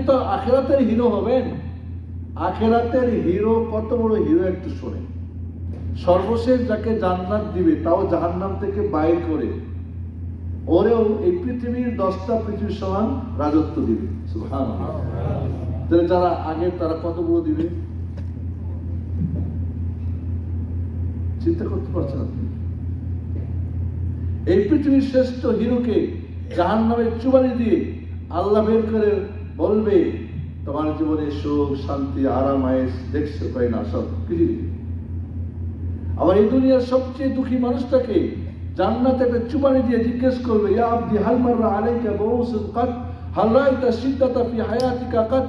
তো আখিরাতের হিরো হবেন। আখিরাতের হিরো কত বড় হিরো একটু শোনেন। সর্বশেষ যাকে জান্নাত দিবে তাও জাহান্নাম থেকে বাইর করে ওরেও এই পৃথিবীর 10টা পৃথিবীর সমান রাজত্ব দিবে। সুবহানাল্লাহ। তাহলে যারা আগে তারা কত বড় দিবে চিন্তা করতে পারছেন আপনি? এই পৃথিবীর শ্রেষ্ঠ হিরোকে জাহান্নামের চুবানি দিয়ে আল্লাহ বের করে বলবে তোমার জীবনে সুখ শান্তি আরাম আয়েশ দেখছো পাই না সব কিছু দিবে। আবার এই দুনিয়ার সবচেয়ে দুঃখী মানুষটাকে জান্নাতে একটা চুবানি দিয়ে জিজ্ঞেস করবে ইয়া আবদি হাল মাররা আলাইকা বুউসুন কাত হাল রাআইতা শিদ্দাতা ফি হায়াতিকা কাত।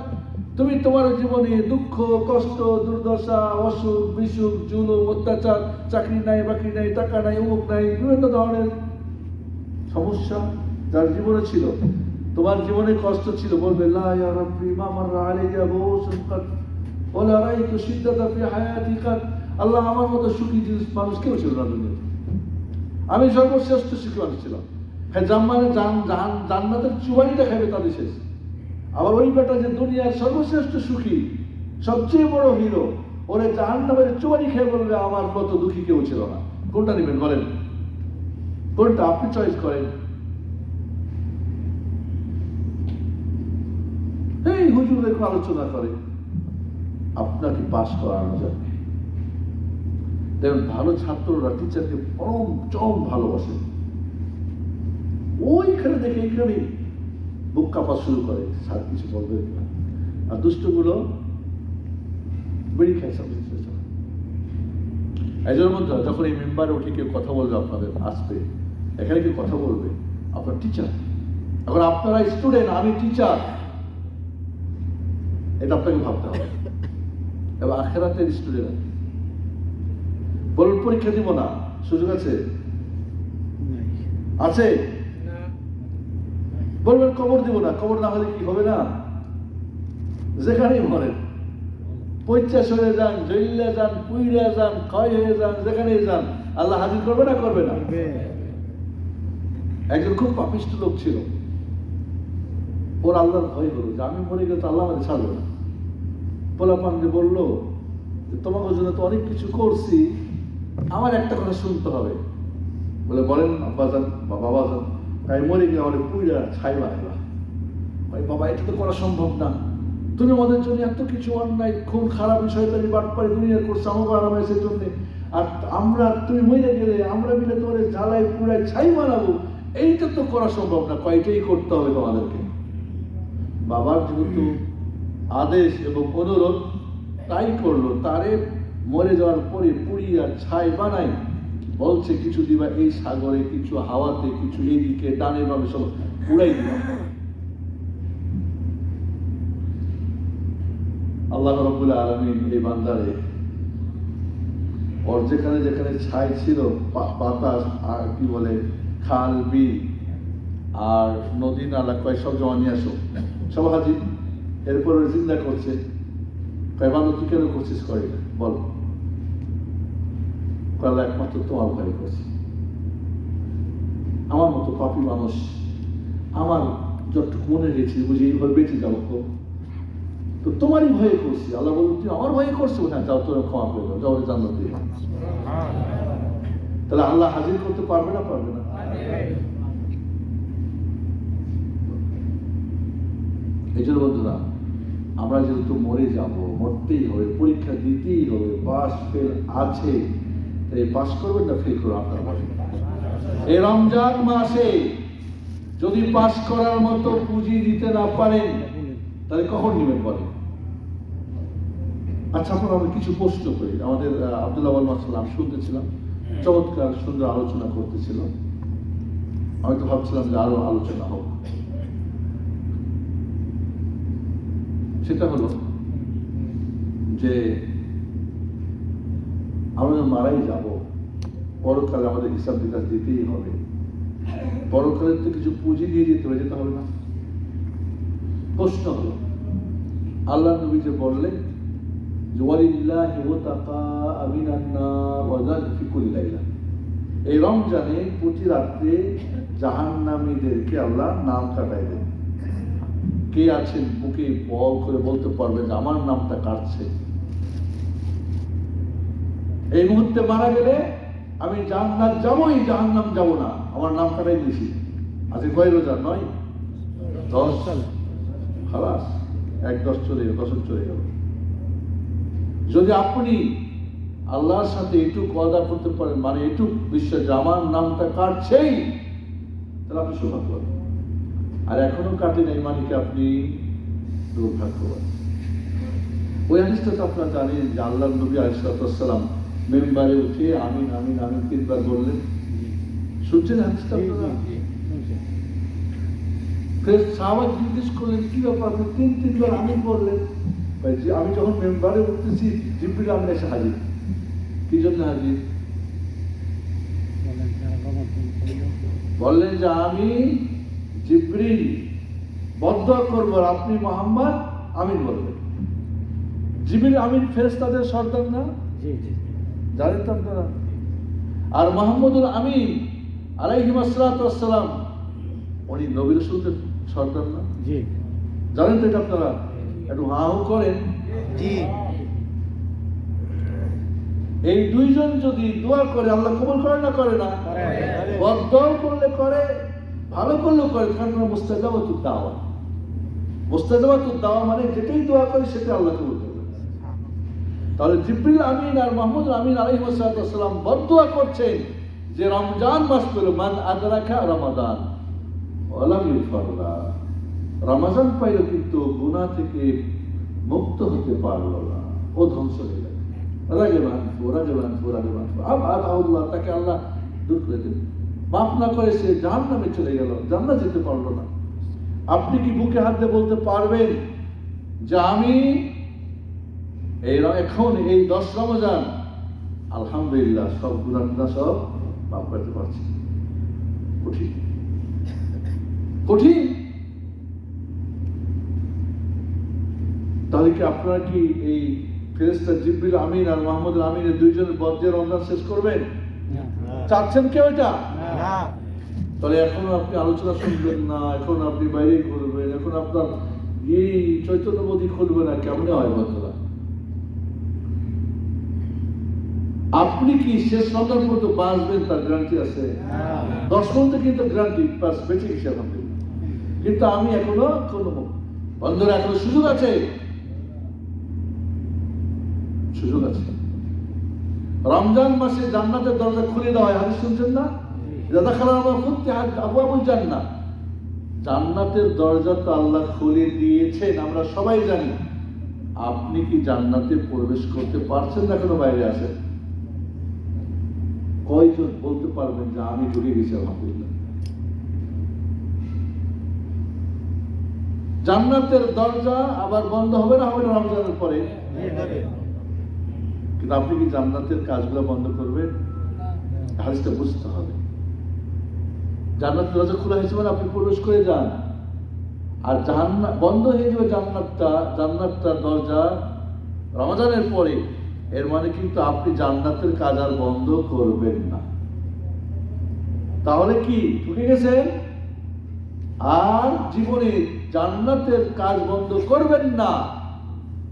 তুমি তোমার জীবনে দুঃখ কষ্ট দুর্দশা অসুখ বিসুখ জুলুম অত্যাচার চাকরি নাই বাকরি নাই টাকা নাই অমুক নাই বিভিন্ন ধরনের সমস্যা যার জীবনে ছিল, তোমার জীবনে কষ্ট ছিল, বলবে লা ইয়া রাব্বি মা মাররা আলাইয়া বুউসুন কাত ওয়ালা রাআইতু শিদ্দাতা ফি হায়াতি কাত। আল্লাহ আমার মতো সুখী মানুষ কেউ ছিল না দুনিয়াতে, আমি সর্বশ্রেষ্ঠ সুখী মানুষ ছিলাম। হ্যাঁ জান্নাতের চুবানিটা খাবে তাদের শেষ। আবার ওই বেটা যে দুনিয়ার সর্বশ্রেষ্ঠ সুখী সবচেয়ে বড় হিরো ওরে জাহান্নামের চুবানি খেয়ে বলবে আমার মতো দুঃখী কেউ ছিল না। কোনটা নেবেন বলেন? কোনটা আপনি চয়েস করেন? এই হুজুর একটু আলোচনা করে আপনাকে পাস করানো যাবে। দেখুন ভালো ছাত্ররা টিচারকে পরম চরম ভালোবাসে, ওইখানে দেখে এইখানে বুক কাঁপা শুরু করে, স্যার কিছু বলবে না। আর দুষ্টগুলো বেরিয়ে খায় সব কিছু। একজনের মধ্যে যখন এই মেম্বারে উঠে কেউ কথা বলবে আপনাদের আসবে, এখানে কেউ কথা বলবে আপনার টিচার, এখন আপনারা স্টুডেন্ট আমি টিচার, এটা আপনাকে ভাবতে হবে। এবার আখিরাতের স্টুডেন্ট বলুন পরীক্ষা দিব না, সুযোগ আছে? আছে? বলবেন কবর দিব না, কবর না হলে কি হবে না? যেখানেই মরেন, পঞ্চাশ হয়ে যান, জইল্লা যান, পুইরা যান, ক্ষয় হয়ে যান, যেখানেই যান, আল্লাহ হাজির করবে না করবে না? একজন খুব পাপিষ্ঠ লোক ছিল, ওর আল্লাহর ভয় হলো যে আমি মরে গেলে তো আল্লাহ আমাদের ছাড়বে না। পোলাপান যে বললো তোমাকে জন্য তো অনেক কিছু করছি, আমার একটা কথা শুনতে হবে। বলে বলেন আব্বাজান বা বাবাজান, তাই মরে গিয়ে আমাদের পুইরা ছাই বানাইবা। বাবা এটা তো করা সম্ভব না, তুমি আমাদের জন্য এত কিছু অন্যায় খুন খারাপ শয়তানি বাটপারি দুনিয়া করছো আমাকে আরামের জন্য, আর আমরা তুমি মরে গেলে আমরা মিলে তোমার জ্বালাই পুরাই ছাই বানাবো, এইটা তো করা সম্ভব না, কয়টাই করতে হবে তোমাদেরকে। বাবার যেহেতু আদেশ এবং অনুরোধ তাই করলো, তারে মরে যাওয়ার পরে পুড়িয়া ছাই বানাই বলছে কিছু দিবা এই সাগরে, কিছু হাওয়াতে, কিছু এদিকে ডানে বামে সব পুড়াই দিবা। আল্লাহ রাব্বুল আলামিন এই বান্দারে ওর যেখানে যেখানে ছাই ছিল বাতাস আর কি বলে খাল বিল আর নদী নালা কয় সব জমা নিয়ে আসো, সব হাজির। এরপর চিন্তা করছে কয় বান্দা তুই কেন করছিস, করে বল। কয়লা একমাত্র তোমার ভয় করছি, আমার মতো পাপী মানুষ আমার যতটুকু মনে হয়েছে বুঝি এইভাবে বেঁচে যাবো, তো তোমারই ভয়ে করছি। আল্লাহ বলুন তুই আমার ভয়ে করছো, হ্যাঁ যাও তোরা ক্ষমা করে দাও, যাও জান্নাত দিয়ে। তাহলে আল্লাহ হাজির করতে পারবে না পারবে না? এই জন্য বন্ধুরা আমরা যেহেতু মরে যাব, মরতেই হবে, পরীক্ষা দিতেই হবে, পাস ফেল আছে, তাই পাস করবেন না ফেল করবেন আপনার বলেন। এই রমজান মাসে যদি পাস করার মতো পুঁজি দিতে না পারেন তাহলে কখন নেবেন বলেন? আচ্ছা আপনারা আমরা কিছু প্রশ্ন করি। আমাদের আব্দুল্লাহ মাসাল্লাম শুনতেছিলাম, চমৎকার সুন্দর আলোচনা করতেছিল, আমি তো ভাবছিলাম যে আরো আলোচনা হোক। সেটা হলো যে আমরা মারাই যাব, পরকালে আমাদের হিসাব বিকাশ দিতেই হবে, পরকালের তো কিছু পুঁজি দিয়ে যেতে হবে না? প্রশ্ন হলো আল্লাহ নবী যে বললেন এই রমজানে প্রতি রাত্রে জাহান্নামীদেরকে আল্লাহ নাম কাটাই দেন। কে আছেন বুকে বল করে বলতে পারবেন যে আমার নামটা কাটছে? এই মুহূর্তে মারা গেলে আমি জান্নাত যাবই, জাহান্নাম যাব না, আমার নাম কাটাই দিয়েছি। আজকে কয় রোজা? 9, 10, খালাস, 1-10 চলে গেল, 10 চলে গেল। যদি আপনি আল্লাহর সাথে এটুকু ওয়াদা করতে পারেন, মানে এটুকু বিশ্বাস যে আমার নামটা কাটছেই, তাহলে আপনি সৌভাগ্যবান। আর এখনো কাটে নাই, মানে কি আপনি দুর্ভাগ্যবান। ওই হাদিসটা তো আপনারা জানেন যে আল্লাহর নবী আলাইহিস সালাম মেম্বারে উঠে আমিন আমিন আমিন 3 বার বললেন। শুনছেন হাদিসটা আপনারা? ফের সাহাবা জিজ্ঞেস করলেন কি ব্যাপার, আপনি 3 বার আমিন বললেন? যে আমি যখন মেম্বারে উঠতেছি জিবরিল আমিন এসে হাজির। কি জন্য হাজির? বললেন যে আমি জিবরিল বদদুয়া করব, আর আপনি মুহাম্মদ আমিন বলবেন। জিবরিল আমিন ফেরেশতাদের সর্দার না? জানেন তো আপনারা? আর মুহাম্মদুল আমিন আলাইহিস সালাতু ওয়াস সালাম উনি নবী রাসূলদের সর্দার না? জানেন তো এটা আপনারা? একটু হাহু করেন। এই দুইজন যদি দোয়া করে আল্লাহ কবুল করে না? করে না? বদদুয়া করলে করে, ভালো করলেও করে। কারণ মুস্তাজাবাতুদ দাওয়া, মুস্তাজাবাতুদ দাওয়া মানে যেটাই দোয়া করে সেটা আল্লাহ কবুল করবে। তাহলে জিবরিল আমিন আর মুহাম্মদ আমিন আলাইহিস সালাম বদদুয়া করছেন যে রমজান মাস পেল, মান আদরাকা রমাদান ওয়ালাম ইউফারলা, রমজান পাইল কিন্তু গুনাহ থেকে মুক্ত হতে পারলো না, ও ধ্বংস হয়ে গেল। তাকে আল্লাহ দূর করে দিল, মাফ না করে সে জাহান্নামে চলে গেল, জান্নাত যেতে পারলো না। আপনি কি বুকে হাত দিয়ে বলতে পারবেন যে আমি এখন এই 10 রমজান আলহামদুলিল্লাহ সব গুনাহ সব মাফ করতে পারছি? কঠিন, কঠিন। তাহলে কি আপনারা কি এই ফেরেশতা জিবরিল আমিন আর মুহাম্মদ আমিন এই দুইজনের বদে রমজান শেষ করবেন? চাচ্ছেন কেউ এটা? তাহলে এখন আপনি আলোচনা শুনবেন না, এখন আপনি বাইরে ঘুরবেন, এখন আপনার এই চৈতন্যবোধী খুলবে না, কেমনে হয় বন্ধুরা? আপনি কি শেষ রমজান পর্যন্ত বাঁচবেন তার গ্যারান্টি আছে? 10 পর্যন্ত কিন্তু গ্যারান্টি, পাস বেঁচে গেছে আলহামদুলিল্লাহ। কিন্তু আমি এখনো বন্ধুরা, এখনো সুযোগ আছে, সুযোগ আছে। রমজান মাসে জান্নাতের দরজা খুলে দেওয়া হয়, হাদিস শুনছেন না? জান্নাতের দরজা তো আল্লাহ খুলে দিয়েছেন, আমরা সবাই জানি। আপনি কি জান্নাতে প্রবেশ করতে পারছেন না? এখনো বাইরে আছেন? কয়জন বলতে পারবেন যে আমি ঢুকে গেছি আলহামদুলিল্লাহ? জান্নাতের দরজা আবার বন্ধ হবে না? হবে না রমজানের পরে? কিন্তু আপনি কি জান্নাতের কাজগুলো বন্ধ করবেন? হাদিসটা বুঝতে হবে। জান্নাতের দরজা খোলা হয়েছে মানে আপনি প্রবেশ করে যান, আর জান্নাত বন্ধ হয়ে যাবে জান্নাতটার দরজা রমজানের পরে, এর মানে কিন্তু আপনি জান্নাতের কাজ আর বন্ধ করবেন না। তাহলে কি ঢুকে গেছেন? আর জীবনে জান্নাতের কাজ বন্ধ করবেন না,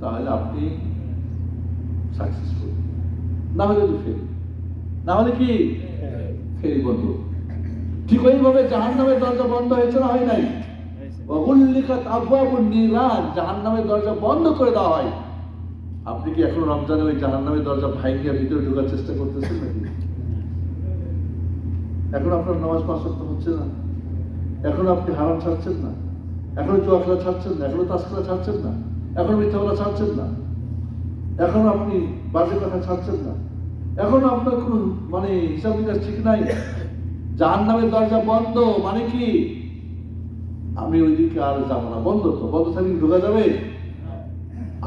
তাহলে আপনি সাকসেসফুল। না হলে তো ফেল, না হলে কি ফেল বন্ধু। ঠিক ওইভাবে জাহান্নামের দরজা বন্ধ হয়েছে না? হয় নাই? ওয়াগুল্লিকাত আবওয়াবুন নিরান, জাহান্নামের দরজা বন্ধ করে দেওয়া হয়। আপনি কি এখন রমজানে ওই জাহান্নামের দরজা ভাঙিয়ে ভিতরে ঢোকার চেষ্টা করতেছেন নাকি? এখন আপনার নামাজ 5 ওয়াক্ত হচ্ছে না, এখন আপনি হারাম ছাড়ছেন না, এখনো জুয়া খেলা ছাড়ছেন না, এখনো তাস খেলা ছাড়ছেন না, এখন মিথ্যা বলা ছাড়ছেন না, এখন আপনি বাজে কথা ছাড়ছেন না, এখন আপনার কোনো মানে হিসাব নিকাশ ঠিক নাই। জাহান্নামের দরজা বন্ধ মানে কি? আমি ওইদিকে আর যাবো না। বন্ধ তো, বন্ধ থাকলে ঢোকা যাবে?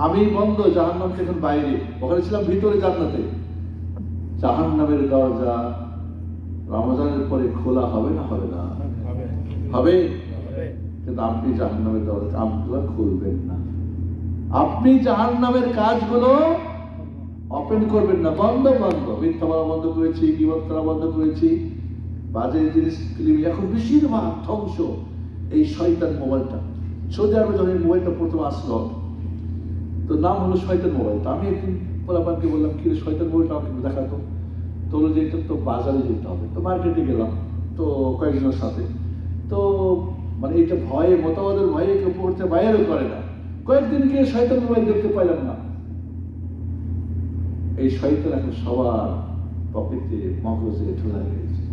আমি বন্ধ, জাহান্নাম এখন বাইরে, ওখানে ছিলাম ভিতরে জান্নাতে। জাহান্নামের দরজা রমজানের পরে খোলা হবে না? হবে না? হবে। কিন্তু আপনি জাহান্নামের দরজা কাজগুলো খুলবেন না, আপনি জাহান্নামের কাজগুলো ওপেন করবেন না, বন্ধ বন্ধ। মিথ্যা বলা বন্ধ করেছি, গীবত করা বন্ধ করেছি, বাজে জিনিস। এখন বেশিরভাগ ধ্বংস এই শয়তান মোবাইলটা। সৌদি আরবে যখন এই মোবাইলটা প্রথম আসলো, তো নাম হলো শয়তান মোবাইল। তো আমি একদিন পোলাপানকে বললাম, কি রে শয়তান মোবাইলটা আমাকে একটু দেখাতো। তো হলো যে এটা তো বাজারে যেতে হবে। তো মার্কেটে গেলাম তো কয়েকজনের সাথে। তো মানে এটা ভয়ে, মতবাদের ভয়ে কেউ পড়তে বাইরেও করে না। কয়েকদিন গিয়ে শয়তান মোবাইল দেখতে পাইলাম না। এই শয়তান এখন সবার পকেটে, মগজে ঢোলা গেছে।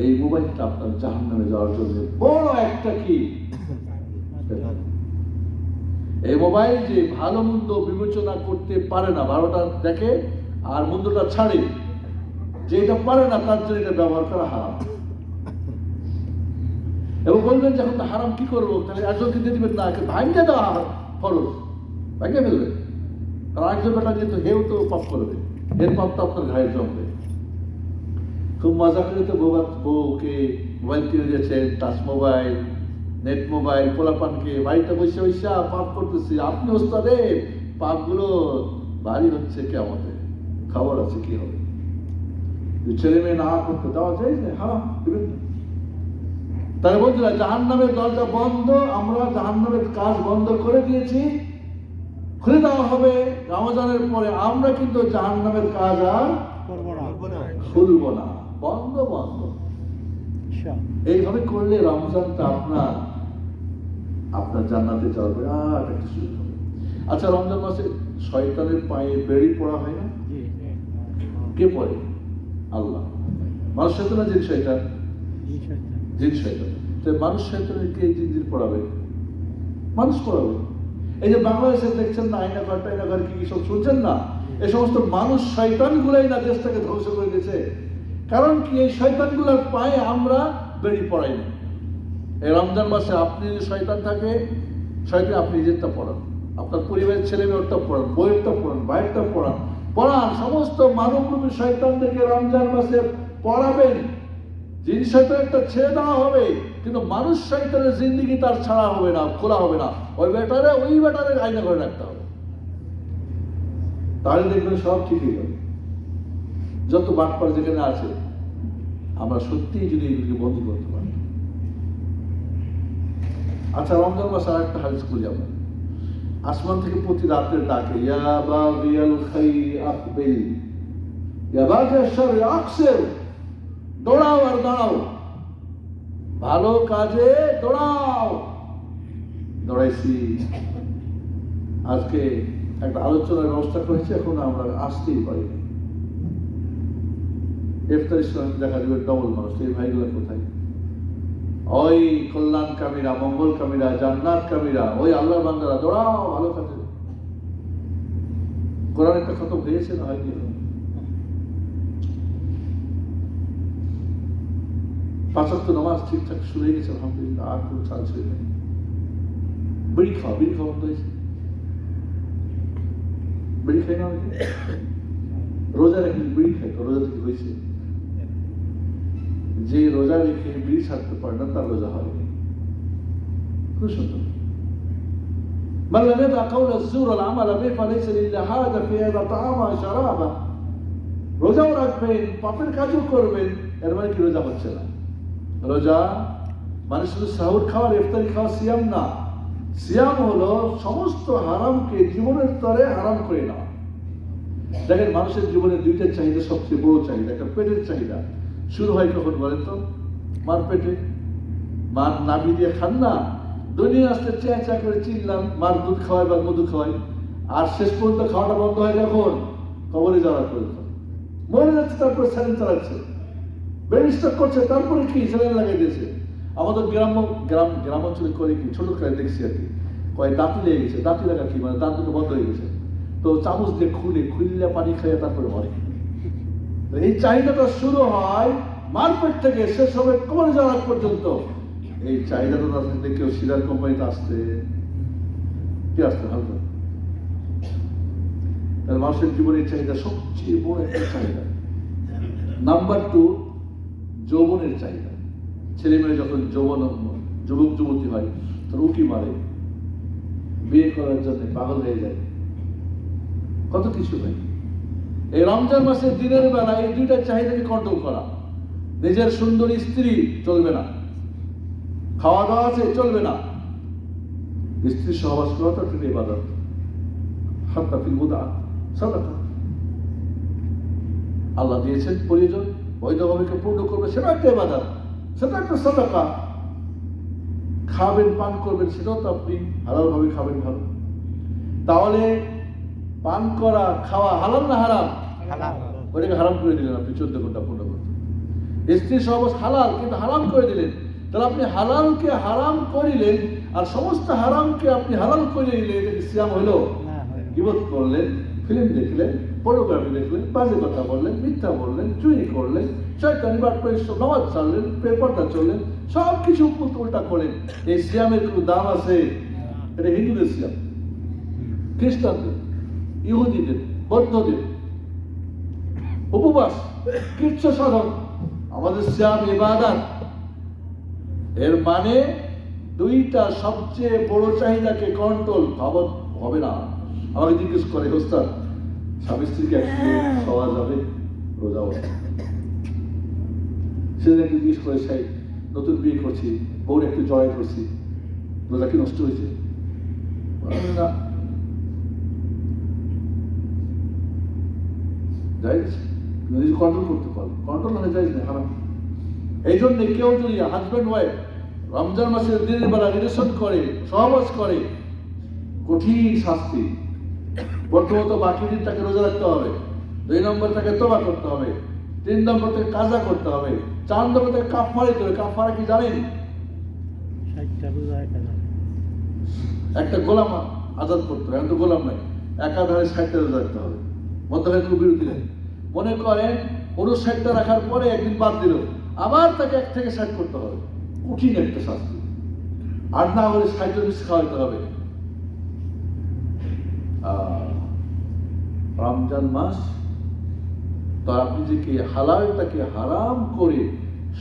এই মোবাইলটা আপনার জাহান্নামে যাওয়ার জন্য বড় একটা কি। এই মোবাইল যে ভালো মন্দ বিবেচনা করতে পারে না, ভালোটা দেখে আর মন্দটা ছাড়ে, যে এটা পারে না তার জন্য এটা ব্যবহার করা হারাম। এবং বলবেন যখন তো হারাম কি করবো, তাহলে একজনকে দিয়ে দিবেন না, ভাঙিয়ে দেওয়া ফরজ, ভাঙিয়ে ফেলবে। কারণ একজন বেটা যেহেতু হেউ তো পাপ করবে, এর পাপ তো আপনার ঘায়ে জমবে। খুব মজা করে তো বউকে মোবাইল কিনে দিয়েছেন, টাচ মোবাইল, নেট মোবাইল, পোলাপানকে বাড়িতে বসে বসে পাপ করতেছি। আপনি ওস্তাদে পাপগুলো ভারী হচ্ছে কেমতে, খবর আছে কি হবে। ছেলে মেয়ে না করতে দেওয়া যায় না, হারাম দিবেন না। তাহলে বন্ধুরা, জাহান্নামের দরজা বন্ধ, আমরা জাহান্নামের কাজ বন্ধ করে দিয়েছি, খুলে দেওয়া হবে রমজানের পরে। আমরা কিন্তু জাহান্নামের কাজ আর খুলব না, বন্ধ বন্ধ। এইভাবে করলে রমজানটা আপনার জান্নাতে যাওয়ার বিরাট একটা সুযোগ হবে। আচ্ছা, রমজান মাসে শয়তানের পায়ে বেড়ি পড়া হয় না? কে পড়ে? আল্লাহ। মানুষ শয়তান না জিন শয়তান? জিন শয়তান। তো মানুষ শয়তানের কে জিন পড়াবে? মানুষ পড়াবে। এই যে বাংলাদেশে দেখছেন না, আয়নাঘর টাইনাঘর কি সব শুনছেন না, এই সমস্ত মানুষ শয়তান গুলাই না দেশটাকে ধ্বংস করে দিয়েছে। কারণ কি, এই শয়তান গুলার পায়ে আমরা বেড়ি পড়াই না। এই রমজান মাসে আপনি যদি শয়তান থাকে, শয়তান আপনি নিজেরটা পড়ান, আপনার পরিবারের ছেলে মেয়েরটা পড়ান, বইয়েরটা পড়ান, ভাইয়েরটা পড়ান, সমস্ত মানবরূপী শয়তানদেরকে রমজান মাসে পড়াবেন। জিন শয়তানটা ছেড়ে দেওয়া হবে, কিন্তু মানুষ শয়তানের জিন্দিগি তার ছাড়া হবে না, খোলা হবে না। ওই বেটারে আয়না করে রাখতে হবে, তাহলে দেখবেন সব ঠিকই হবে। যত বাটপার যেখানে আছে, আমরা সত্যিই যদি এগুলিকে বন্ধ করতে পারি। আচ্ছা, রমজান মাসে আর একটা হাদিস করি আমরা। আসমান থেকে প্রতি রাতের ডাকে, ইয়া বাগিয়াল খাইরি আকবিল, ইয়া বাগিয়াশ শাররি আকসির, দৌড়াও আর দাঁড়াও, ভালো কাজে দৌড়াও। দৌড়াইছি। আজকে একটা আলোচনার ব্যবস্থা করেছি, এখন আমরা আসতেই পারি। ইফতারের সময় দেখা যাবে ডবল মানুষ। এই ভাইগুলো কোথায়? ওই কল্যাণ কামীরা, মঙ্গল কামীরা, জান্নাত কামীরা, ওই আল্লাহর বান্দারা, দৌড়াও ভালো কাজে। কোরআন একটা খতম হয়েছে না হয়নি? 5 ওয়াক্ত নামাজ ঠিকঠাক শুরু হয়ে গেছে আলহামদুলিল্লাহ, আর কোনো ছাড় ছিল নেই। বিড়ি খাওয়া বন্ধ হয়েছে। বিড়ি খাই না, রোজা রেখে বিড়ি খাই তো রোজা থেকে হয়েছে। যে রোজা রেখে বিড়ি ছাড়তে পারে না তার রোজা হয়নি। খুব সুন্দর। রোজাও রাখবেন, পাপের কাজও করবেন, এর মানে কি রোজা হচ্ছে না? রোজা মানে শুধু সাহুর খাওয়ার, ইফতারি খাওয়া সিয়াম না। সিয়াম হলো সমস্ত হারামকে জীবনের স্তরে হারাম করে না। দেখেন, মানুষের জীবনে দুইটা চাহিদা সবচেয়ে বড় চাহিদা। একটা পেটের চাহিদা, শুরু হয় কখন বলেন তো? মার পেটে। মার নাভি দিয়ে খান না, দুনিয়া আসতে চেঁচা করে চিনলাম, মার দুধ খাওয়ায় বা মধু খাওয়ায়, আর শেষ পর্যন্ত খাওয়াটা বন্ধ হয় যখন কবরে যাওয়ার পর্যন্ত। মরে যাচ্ছে, তারপরে স্যালেন চালাচ্ছে, ব্রেন স্ট্রোক করছে, তারপরে কি স্যালেন লাগিয়ে দিয়েছে। আমাদের গ্রামাঞ্চলে করে কি, ছোট করে দেখছি আর কি, কয় দাঁতি লেগে গেছে। দাঁতি লাগা কি মানে দাঁত দুটো বন্ধ হয়ে গেছে, তো চামচ দিয়ে খুললে পানি খাইয়ে তারপরে মরে। এই চাহিদাটা শুরু হয় মারপেট থেকে, শেষ হবে কবরে যাওয়ার পর্যন্ত। এই চাহিদাটা না থাকলে কেউ সিরাজ কোম্পানিতে আসতে হালকা। তাহলে মানুষের জীবনের চাহিদা সবচেয়ে বড় একটা চাহিদা। নাম্বার 2, যৌবনের চাহিদা। ছেলে মেয়ে যখন যুবক যুবতী হয়, তখন উকি মারে, বিয়ে করার জন্য পাগল হয়ে যায়, কত কিছু হয়। এই রমজান মাসের দিনের বেলা এই দুইটা চাহিদাকে কন্ট্রোল করা। নিজের সুন্দরী স্ত্রী চলবে না, খাওয়া দাওয়া আছে চলবে না, স্ত্রী সহবাস করাটা একটা ইবাদত, হাত্তা ফিল মুদা সাদাকা। আল্লাহ দিয়েছেন প্রয়োজন, বৈধভাবে পূর্ণ করবে, সেটা একটা ইবাদত, সেটা একটা সাদাকা। খাবেন, পান করবেন, সেটাও তো আপনি হালালভাবে খাবেন, ভালো। তাহলে পান করা, খাওয়া হালাল না হারাম? ওটাকে হারাম করে দিলেন আপনি 14 ঘন্টা পূর্ণ করতে। স্ত্রী সহবাস হালাল, কিন্তু হারাম করে দিলেন। তাহলে আপনি হালালকে হারাম করিলেন, আর সমস্ত হারামকে আপনি হালাল করে দিলেন। এটা কি সিয়াম হইল? গীবত করলেন, ফিল্ম দেখলেন, পর্নোগ্রাফি দেখলেন, বাজে কথা বললেন, মিথ্যা বললেন, চুরি করলেন, শয়তানি বাট করে নামাজ ছাড়লেন, পর্দা চললেন, সব কিছু উল্টা করলেন। এই সিয়ামের কোনো দাম আছে? এটা হিন্দুদের সিয়াম, খ্রিস্টানদের, ইহুদিদের, বৌদ্ধদের উপবাস, কৃচ্ছ সাধন। আমাদের সিয়াম ইবাদত। এর মানে দুইটা সবচেয়ে বড় চাহিদাকে কন্ট্রোল হবে না। আমাকে জিজ্ঞেস করে, ওস্তাদ স্বামী স্ত্রীকে একসাথে খাওয়া যাবে রোজা অবস্থা? সেদিন একটু জিজ্ঞেস করে, সেই নতুন বিয়ে করছি, বউর একটু জয় করছি, রোজা কি নষ্ট হয়েছে? না, যাই নিজে কন্ট্রোল করতে পারবে, কন্ট্রোল মানে যাই না, হারাম। এই জন্য কেউ যদি হাজব্যান্ড ওয়াইফ রমজান মাসের দিনের বেলা রিলেশন করে, সহবাস করে, কঠিন শাস্তি। প্রথমত বাকি দিন তাকে রোজা রাখতে হবে, 2 নম্বর তাকে তওবা করতে হবে, 3 নম্বর তাকে কাজা করতে হবে, 4 নম্বর তাকে কাফারা দিতে হবে। কাফারা কি জানেন? একটা গোলাম আজাদ করতে হবে। এখন তো গোলাম নাই, একাধারে 60টা রোজা রাখতে হবে, মধ্যখানে কোনো বিরতি নেই। মনে করেন 59টা রাখার পরে একদিন বাদ দিল, আবার তাকে 1 থেকে 60 করতে হবে। কঠিন একটা শাস্তি। আর না হলে 60 মিস খাওয়াইতে হবে। রমজান মাস, তো আপনি যে হালালটাকে হারাম করে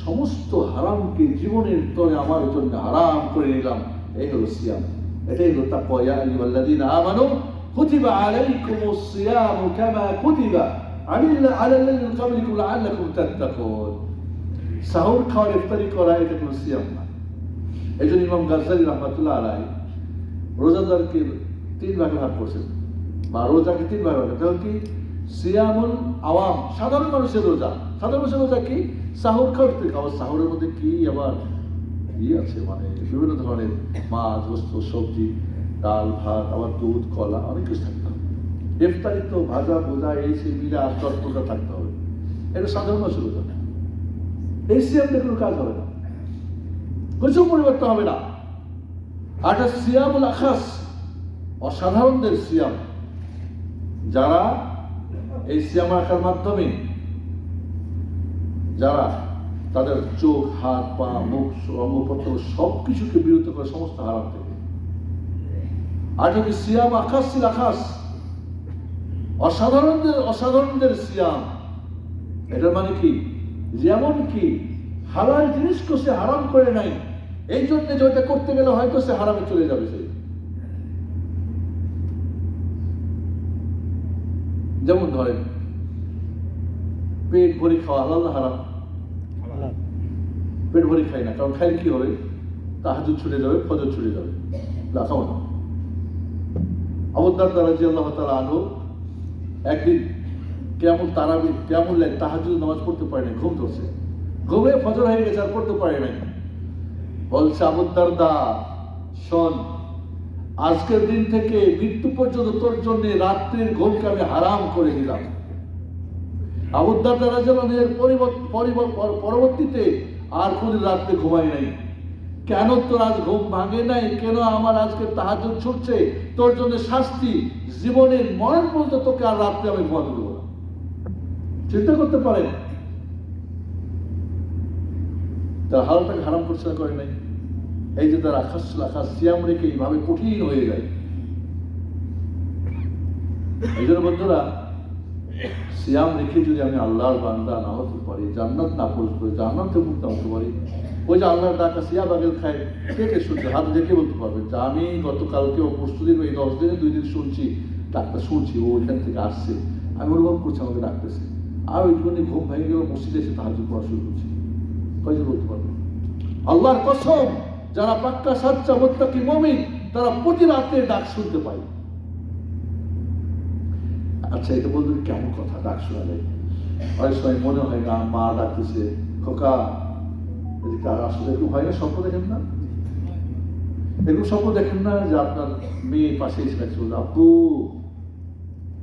সমস্ত হারামকে জীবনের তরে আমার জন্য হারাম করে নিলাম, এই হলো সিয়াম। এটাই হলো তাকওয়া। ইয়া আইয়ুহাল্লাযীনা আমানু কুতিবা আলাইকুমুস সিয়ামু কামা কুতিবা আলাল্লাযীনা মিন ক্বাবলিকুম লাআল্লাকুম তাত্তাকুন। সাহুর খাওয়ার, ইফতারি করা, এটা কোনো সিয়াম না। এই জন্য ইমাম গাজ্জালী রাহমাতুল্লাহ আলাইহি রোজাদারকে 3 ভাগে ভাগ করছেন, বা রোজাকে 3 ভাগে ভাগ করেন। কি? সিয়ামুল আওয়াম, সাধারণ মানুষের রোজা। সাধারণ মানুষের রোজা কি? সাহুর খাওয়াতে খাওয়া। সাহুরের মধ্যে কি আবার কি আছে, মানে বিভিন্ন ধরনের মাছ, গোস্ত, সবজি, ডাল, ভাত, আবার দুধ, কলা, অনেক কিছু থাকতে হবে। ইফতারি তো ভাজা ভোজা, এই সে মিলা চটপটা থাকতে হবে। এটা সাধারণ মানুষের রোজা। এই সিয়ামটা কোনো কাজ হবে না, কিছু পরিবর্তন হবে না। আর সিয়ামুল আখাস, অসাধারণদের সিয়াম। যারা এই সিয়াম রাখার মাধ্যমে যারা তাদের চোখ, হাত, পা, মুখ, অঙ্গপ্রত্যঙ্গ সবকিছুকে বিরত করে সমস্ত হারাম থেকে। আর যদি সিয়াম আখাস আখাস, অসাধারণদের সিয়াম। এটার মানে কি? যেমন কি হালাল জিনিসকে সে হারাম করে নাই, এই জন্য যেটা করতে গেলে হয়তো সে হারামে চলে যাবে। সে যেমন ধরেন পেট ভরে খাওয়া হালাল না হারাম? পেট ভরে খাই না, কারণ খাইলে কি হবে? তাহাজ্জুদ ছুটে যাবে, ফজর ছুটে যাবে, খাও না। আবু দারদা রাদিয়াল্লাহু তাআলা আনহু একদিন কিয়ামুল লাইল, তাহাজ্জুদ নামাজ পড়তে পারে নাই, ঘুম ধরছে, ঘুমে ফজর হয়ে গেছে, আর পড়তে পারে নাই। বলছে, আবু দারদা শোন, আজকের দিন থেকে মৃত্যু পর্যন্ত তোর জন্য রাত্রির ঘুমকে আমি হারাম করে দিলাম। আবু দারদা রাদিয়াল্লাহু আনহু পরবর্তীতে আর কোন রাত্রে ঘুমাই নাই। কেন তোর আজ ঘুম ভাঙে নাই? কেন আমার আজকে তাহাজ্জুদ ছুটছে? তোর জন্য শাস্তি, জীবনের মরণ পর্যন্ত তোকে আর রাত্রে আমি ঘুমাতে দেবো না। চিন্তা করতে পারেন, তার হালটাকে হারাম করছে না, করে নাই। এই যে তার আখাস সিয়াম রেখে এইভাবে কঠিন হয়ে যায়। এই জন্য বন্ধুরা, সিয়াম রেখে যদি আমি আল্লাহর বান্দা না হতে পারি, জান্নাত না পৌঁছতে, জান্নাতে মুক্ত হতে পারি, ওই যে আল্লাহর ডাকা সিয়া বাগের খায়, কে শুনছে? হাত দেখে বলতে পারবে যে আমি গতকালকে ও পরশু দিন, এই 10 দিনে 2 দিন শুনছি, ডাক্তার শুনছি, ও ওইখান থেকে আসছে, আমি অনুভব করছি আমাকে ডাকতেছে, আর ওই জন্য ঘুম ভেঙে গেল, মসজিদে এসে তাহাজ্জুদ পড়া শুরু করছি। কয়জন বলতে পারবে? আল্লাহর কসম, যারা পাক্কা সাচ্চা মুত্তাকি মুমিন, তারা প্রতি রাত্রে ডাক শুনতে পায়। আচ্ছা, এটা বলবেন কেমন কথা, ডাক শোনালে? অনেক সময় মনে হয় না মা ডাকতেছে, খোকা এদিকে। আর আসলে এরকম হয় না? স্বপ্ন দেখেন না? এরকম স্বপ্ন দেখেন না যে আপনার মেয়ে পাশে এসে ডাকছে, আব্বু?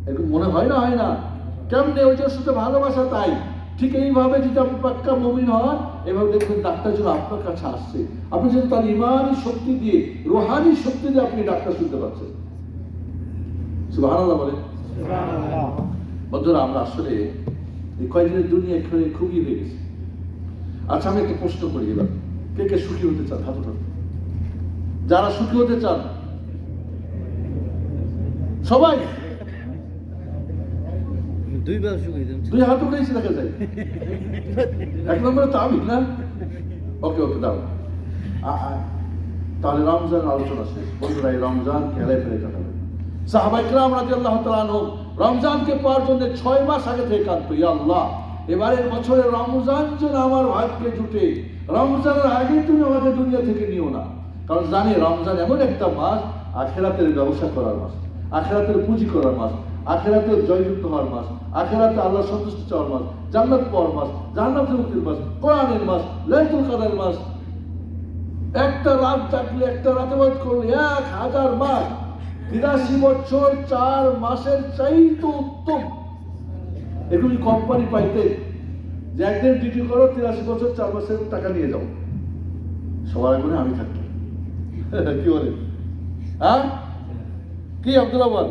এরকম মনে হয় না? হয় না? কেমনে? ওই যে সাথে ভালোবাসা। তাই ঠিক এইভাবে যদি আপনি পাক্কা মুমিন হন, এভাবে দেখবেন ডাক্তার যেন আপনার কাছে আসছে, আপনি যেন তার ইমানি শক্তি দিয়ে, রুহানি শক্তি দিয়ে আপনি ডাক্তার শুনতে পাচ্ছেন। সুবহানাল্লাহ বলেন। বন্ধুরা, আমরা আসলে এই কয়েকদিনের দুনিয়া খুবই হয়ে গেছে। আচ্ছা, আমি একটা প্রশ্ন করি এবার, কে কে সুখী হতে চান? হাত উঠান। যারা সুখী হতে চান সবাই দুই হাত উঠেছি, দেখা যায়। এক নম্বরে তো আমি না। ওকে ওকে, দাও। তাহলে রমজান আলোচনা শেষ। বন্ধুরা, এই রমজান খেলায় ফেলে কাটাবে। সাহাবায়ে কেরাম রাদিয়াল্লাহু তাআলা আনহুম রমজানকে পাওয়ার জন্য 6 মাস আগে থেকে কাঁদতো, ইয়া আল্লাহ, এবারের বছরে রমজান যেন আমার ভাগ্যে জুটে। রমজানের আগে তুমি আমাকে দুনিয়া থেকে নিও না। কারণ জানি রমজান এমন একটা মাস, আখিরাতের ব্যবসা করার মাস, আখিরাতের পুঁজি করার মাস, আখিরাতের জয়যুক্ত হওয়ার মাস, আখিরাতে আল্লাহ সন্তুষ্টি চাওয়ার মাস, জান্নাত পাওয়ার মাস, জাহান্নাম থেকে মুক্তির মাস, কোরআনের মাস, লাইলাতুল কদরের মাস। একটা রাত জাগলে, একটা রাতে বাদ করলে 1000 মাস, 83 বছর 4 মাসের চাইতে উত্তম। এগুলি কোম্পানি পাইতে যে একদিন ডিউটি করো, 83 বছর 4 মাসের টাকা নিয়ে যাও। সবার আগুনে আমি থাকতাম। কি বলে? হ্যাঁ, কি আব্দুল আওয়াল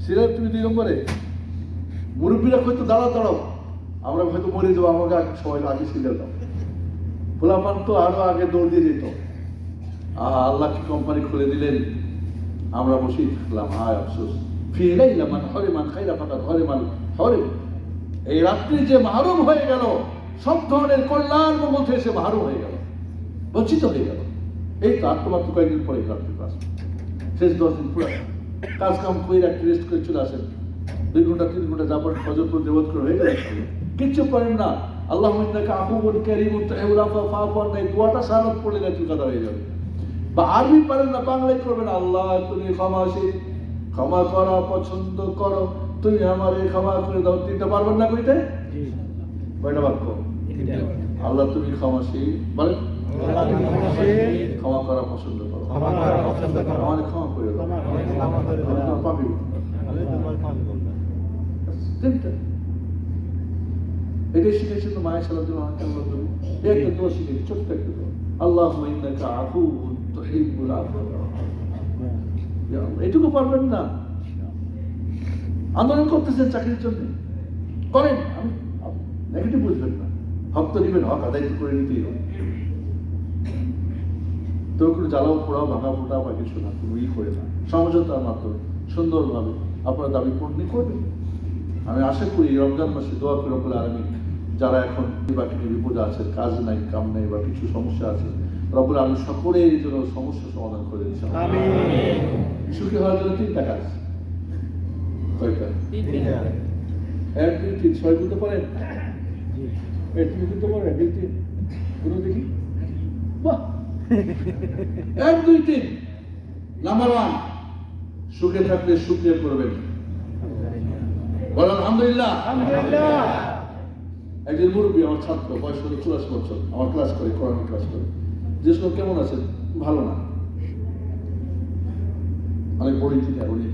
সিরাজ, তুমি 2 নম্বরে। মুরব্বীরা হয়তো দাঁড়াও দাঁড়াও, আমরা হয়তো মরে যাবো, আমাকে সবাই আগে সিরিয়াল দাও। পোলাপান তো আরো আগে দৌড় দিয়ে যেত। আল্লাহ কি কোম্পানি খুলে দিলেন, আমরা বসেই থাকলাম। হায় আফসোস, মান হরে মান খাইরা ফাঁকা হরে মান হরে। এই রাত্রি যে মাহরুম হয়ে গেল, সব ধরনের কল্যাণ মঙ্গল থেকে সে মাহরুম হয়ে গেল, বঞ্চিত হয়ে গেল। এই তো আর তোমার তো কয়েকদিন পরে রাত্রি ক্লাস, শেষ 10 দিন পুরো কাজ কাম করে একটা রেস্ট করে চলে আসেন। 2 ঘন্টা 3 ঘন্টা যাবার ফজর করে দেবত করে হয়ে গেল, কিচ্ছু পারেন না। আল্লাহুম্মা ইন্নাকা আফুউন কারীমুন তুহিব্বুল আফওয়া ফা'ফু আন্না, এই দোয়াটা সারাত পড়লে লাইলাতুল কদর হয়ে যাবে। বা আরবি পারেন না, বাংলায় করবেন, আল্লাহ তুমি ক্ষমাশীল, ক্ষমা করা পছন্দ করো, তুমি আমারে ক্ষমা করে দাও। 3টা পারবেন না কইতে? কয়টা বাক্য? আল্লাহ তুমি ক্ষমাশীল, বলেন ক্ষমা করা পছন্দ করো, আমাদের ক্ষমা করে দাও, পাপি। 3টা এটাই শিখেছেন তো মায়ের সালাত দিল। একটা দোয়া শিখেছি, ছোট্ট একটা দোয়া, আল্লাহুম্মা ইন্নাকা আফুউন তুহিব্বুল আফওয়া। এটুকু পারবেন না? আন্দোলন করতেছেন চাকরির জন্য, করেন। আমি নেগেটিভ বুঝবেন না, হক তো নিবেন, হক আদায় করে নিতেই হবে। তো কোনো জ্বালাও পোড়াও ভাঙা ফোটা বা কিছু না, কোনো করে না, সমঝোতার মাধ্যমে সুন্দরভাবে আপনার দাবি পূর্ণ করবেন। আমি আশা করি রমজান মাসে দোয়া করে রব্বুল আলামিন যারা এখন বিপদে আছে, কাজ নাই, কাম নাই বা কিছু সমস্যা আছে, রব্বুল আলামিন সকলের জন্য সমস্যা সমাধান করে দিচ্ছেন। সুখী হওয়ার জন্য 3টা কাজ। কয়টা? 1 2 3 6 বলতে পারেন? তুমি বলতে পারেন? 1 2 3 কোনো দেখি, বাহ। 1 2 3 নাম্বার 1, সুখে থাকলে শুকরিয়া করবেন, বলেন আলহামদুলিল্লাহ। একজন মুরব্বী, আমার ছাত্র, বয়স হলো 84 বছর, আমার ক্লাস করে, কোরআন ক্লাস করে। জিজ্ঞেস করলাম কেমন আছেন? ভালো না। অনেক বড় ইঞ্জিনিয়ার, উনি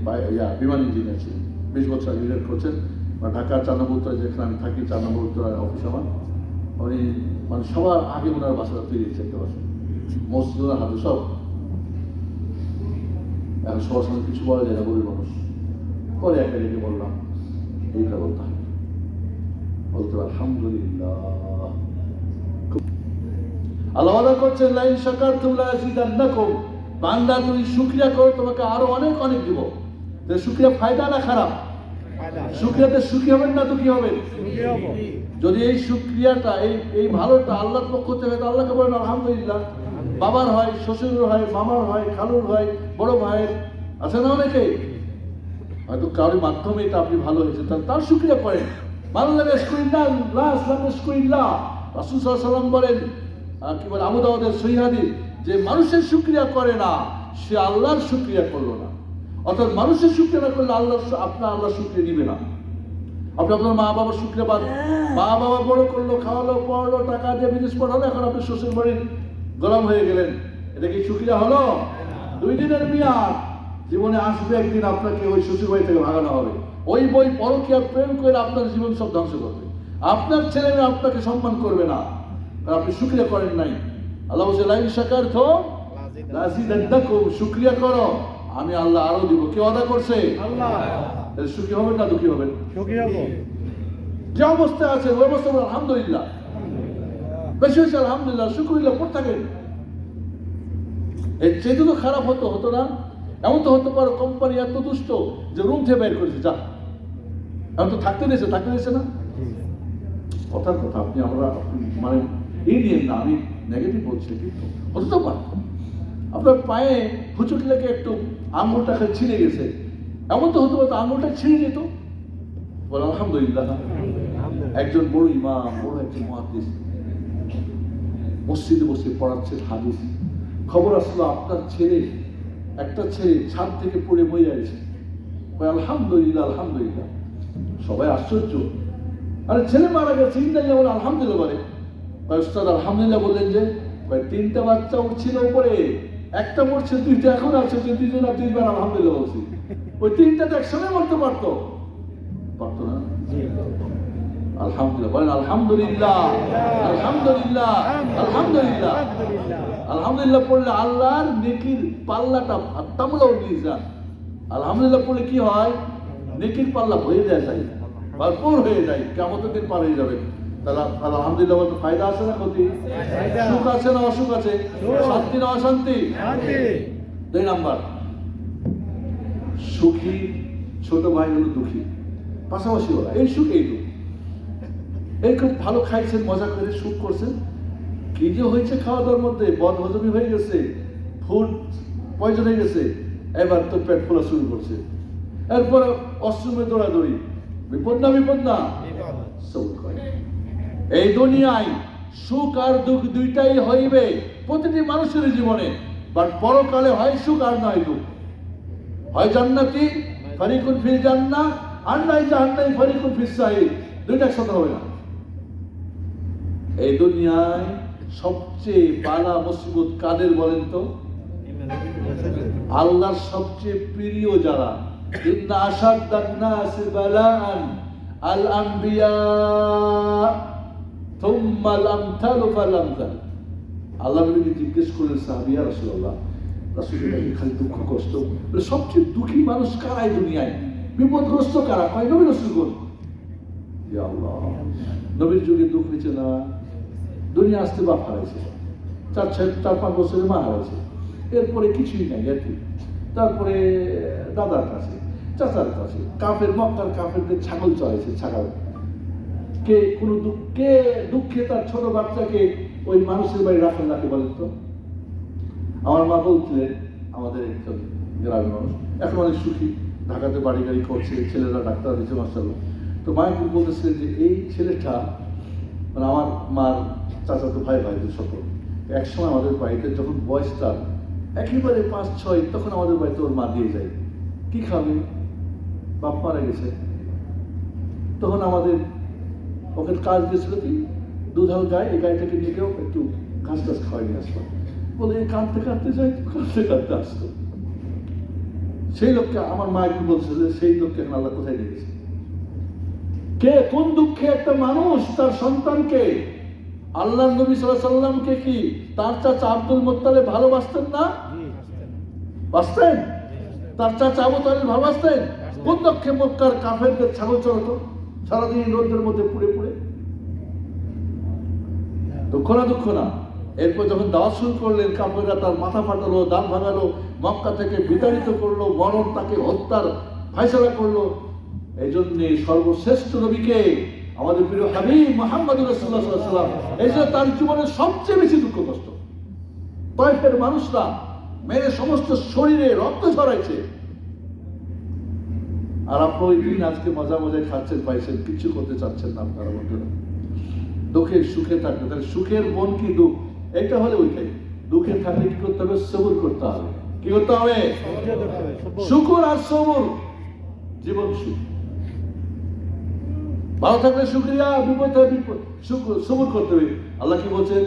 বিমান ইঞ্জিনিয়ার ছিলেন, 20 বছর আগে রিটায়ার করছেন। ঢাকার 4 নম্বর উত্তরায়, যেখানে আমি থাকি, 4 নম্বর উত্তরায় অফিস আমার। উনি মানে সবার আগে ওনার বাসাটা তৈরি হয়েছে, একটা বাসা, মসজিদ ওনার হাতে সব। এখন সবার সঙ্গে কিছু বলা যায় না, গরিব মানুষ। পরে একা রেখে বললাম, এইটা বলতে হবে, বলতে আলহামদুলিল্লাহ। আল্লাহ ওয়াদা করছেন, লাইন শাকারতুম লাযিদান্নাকুম, বান্দা তুমি শুকরিয়া করো, তোমাকে আরো অনেক অনেক দিব। তো শুকরিয়া ফায়দা না খারাপ? শুকরিয়াতে সুখী হবেন না তো কি হবেন? যদি এই শুকরিয়াটা, এই ভালোটা আল্লাহর পক্ষ থেকে, আল্লাহকে বলেন আলহামদুলিল্লাহ। বাবার হয়, শ্বশুরের হয়, মামার হয়, খালুর হয়, বড় ভাইয়ের আছে না অনেকে, হয়তো কারোর মাধ্যমে এটা আপনি ভালো হয়েছে, তার শুকরিয়া করেন। রাসূল সাল্লাল্লাহু আলাইহি ওয়াসাল্লাম বলেন, কি বলে আবু দাউদের সহিহ হাদিস, যে মানুষের শুকরিয়া করে না, সে আল্লাহর শুকরিয়া করলো না। অর্থাৎ মানুষের শুকরিয়া না করলে আল্লাহ শুকরিয়া নিবে না। আপনি আপনার মা বাবার শুকরিয়া বাদ, মা বাবা বড় করলো, খাওয়ালো, পড়ালো, টাকা দিয়ে বিদেশ পাঠালো, এখন আপনি শ্বশুর বাড়ির গোলাম হয়ে গেলেন, এটা কি শুকরিয়া হলো? 2 দিনের মেয়াদ, জীবনে আসবে একদিন আপনাকে ওই শ্বশুর বাড়ি থেকে ভাগানো হবে। ওই বই পরকীয়া প্রেম করে আপনার জীবন সব ধ্বংস করবে। আপনার ছেলেরা আপনাকে সম্মান করবে না, কারণ আপনি শুকরিয়া করেন নাই। আল্লাহ বলছে লাইন শাকারতুম লাযিদান্নাকুম, শুকরিয়া করো আমি আল্লাহ আরো দিব। কে ওয়াদা করছে? আল্লাহ। তাহলে সুখী হবেন না দুঃখী হবেন? সুখী হব। যে অবস্থায় আছে ওই অবস্থা আলহামদুলিল্লাহ, বেশি হয়েছে আলহামদুলিল্লাহ, শুকরিল্লাহ পড়ে থাকেন। এর চেয়ে তো খারাপ হতো না। এমন তো হতে পারে কোম্পানি এত দুষ্ট যে রুম থেকে বের করেছে, যা এমন তো থাকতে দিয়েছে না। কথার কথা আপনি মানে এই নিয়ে না, আমি নেগেটিভ বলছি, কিন্তু হতে তো পারত আপনার পায়ে হুচুট লেগে একটু আঙুলটা ছিঁড়ে গেছে, এমন তো হতে পারতো আঙুলটা ছিঁড়ে যেত। বলে আলহামদুলিল্লাহ। একজন বড় ইমাম, বড় একজন মুহাদ্দিস মসজিদে বসে পড়াচ্ছেন হাদিস, খবর আসলো আপনার একটা ছেলে ছাদ থেকে পড়ে মরে গেছে। আলহামদুলিল্লাহ আলহামদুলিল্লাহ। সবাই আশ্চর্য, আরে ছেলে মারা গেছে, বলে আলহামদুলিল্লাহ বলে। উস্তাদ আলহামদুলিল্লাহ বললেন যে 3টা বাচ্চা উঠছিল উপরে, একটা মরছে, 2টা এখন আছে, যে 2জন আর 2বার আলহামদুলিল্লাহ বলছি। ওই 3টা তো একসঙ্গে মরতে পারতো না? আলহামদুলিল্লাহ বলেন আলহামদুলিল্লাহ আলহামদুলিল্লাহ আলহামদুলিল্লাহ। আলহামদুলিল্লাহ পড়লে আল্লাহর নেকির পাল্লাটা তামলাও মিজান। আলহামদুলিল্লাহ পড়লে কি হয়? নেকির পাল্লা হয়ে যায়, ভরপুর হয়ে যায়, কিয়ামতের দিন পার হয়ে যাবে। তাহলে আলহামদুলিল্লাহ বলতে ফায়দা আছে না ক্ষতি? সুখ আছে না অসুখ আছে? শান্তি না অশান্তি? 2 নাম্বার, সুখী ছোট ভাই হলো দুঃখী, পাশাপাশি ওরা এই সুখ এই দুঃখ। এই খুব ভালো খাইছেন, মজা করে সুখ করছেন, কি যে হয়েছে খাওয়া দাওয়ার মধ্যে, বদ হজমি হয়ে গেছে, ফুড পয়জন হয়ে গেছে, এবার তো পেট ফোলা শুরু করছে, এরপরে অশ্রমে দৌড়াদৌড়ি, বিপদ না? এই দুনিয়ায় সুখ আর দুঃখ দুইটাই হইবে প্রতিটি মানুষের জীবনে, বাট পরকালে হয় সুখ আর নয় দুঃখ। হয় জান্নাতি ফারিকুন ফিল জান্নাহ, আর নয় জাহান্নামী ফারিকুন ফিস সাঈর। দুইটা একসাথে হবে না। এই দুনিয়ায় সবচেয়ে বালা মুসিবত কাদের বলেন তো? আল্লাহর সবচেয়ে প্রিয় যারা। ইন্না আশাদ্দান নাসি বালাআন আল আনবিয়া থুম্মা আল আমসালু ফাল আমসাল। আল্লাহ নবীকে জিজ্ঞেস করলেন সাহাবীরা, রাসূলুল্লাহ, খালি দুঃখ কষ্ট, সবচেয়ে দুঃখী মানুষ কারা এই দুনিয়ায়? বিপদগ্রস্ত কারা? কয় নবী রাসূলগণ। ইয়া আল্লাহ, নবীর যুগে দুঃখ হয়েছে না? দুনিয়া আসতে বাপ হারাইছে, 4-5 বছরে মা হারাইছে, এরপরে কিছুই নাই আর কি। তারপরে দাদার কাছে, চাচার কাছে, মক্কার কাফেরদের ছাগল চড়াইছে, ছাগল। কে কোনো দুঃখে তার ছোট বাচ্চাকে ওই মানুষের বাড়ি রাখে বলেন তো? আমার মা বলছিলেন, আমাদের একজন গ্রামের মানুষ, এখন অনেক সুখী, ঢাকাতে বাড়ি গাড়ি করছে, ছেলেরা ডাক্তার হয়েছে মাশাআল্লাহ। তো মায়ের বলতেছিলেন যে এই ছেলেটা, মানে আমার মার চাচাতো ভাইদের সকল, একসময় আমাদের বাড়িতে যখন বয়সটা একেবারে 5-6, তখন আমাদের বাড়িতে ওর মা দিয়ে যায়। কি খাবে? বাপ মারা গেছে। তখন আমাদের ওকে কাজ দিয়েছিল কি, দুধাল গায়ে, এই গাড়িটাকে নিয়ে গিয়েও একটু ঘাস খাওয়াই নিয়ে আসলাম বলে, কাঁদতে যাই, কাঁদতে আসতো। সেই লোককে আমার মা একটু বলছে যে সেই লোককে এখন আল্লাহ কোথায় রেখেছে? কে কোন দুঃখে একটা মানুষ তার সন্তানকে, আল্লাহ নবী সাল্লাল্লাহু আলাইহি সাল্লামকে কি তার চাচা আব্দুল মুত্তালিব ভালোবাসতেন না? বাসতেন। তার চাচা আবু তালিব ভালোবাসতেন। কোন দুঃখে মক্কার কাফেরদের ছাগল চড়াতো সারাদিন রোদের মধ্যে পুড়ে দুঃখ না। এরপর যখন দাওয়াত শুরু করলেন, কাফেররা তার মাথা ফাটালো, দাঁত ভাঙালো, মক্কা থেকে বিতাড়িত করলো, মরণ তাকে হত্যার ফায়সালা করলো। এই জন্যে সর্বশ্রেষ্ঠ নবীকে, আমাদের প্রিয় হাবিব মুহাম্মদুর রাসূলুল্লাহ সাল্লাল্লাহু আলাইহি ওয়াসাল্লাম, এই যে তার জীবনের সবচেয়ে বেশি দুঃখ কষ্ট, তায়েফের মানুষরা মেরে সমস্ত শরীরে রক্ত ঝরাইছে, আর আপনি ওই দিন আজকে মজায় খাচ্ছেন, পাইছেন, কিছু করতে চাচ্ছেন না। আপনারা বন্ধুরা দুঃখে সুখে থাকবে, তাহলে সুখের বোন কি দুঃখ, এটা হলে ওইটাই। দুঃখে থাকলে কি করতে হবে? সবর করতে হবে। কি করতে হবে? শুকর আর সবর, জীবন সুখ। ভালো থাকলে শুকরিয়া, বিপদ থাকলে সবর করতে হবে। আল্লাহ কি বলছেন?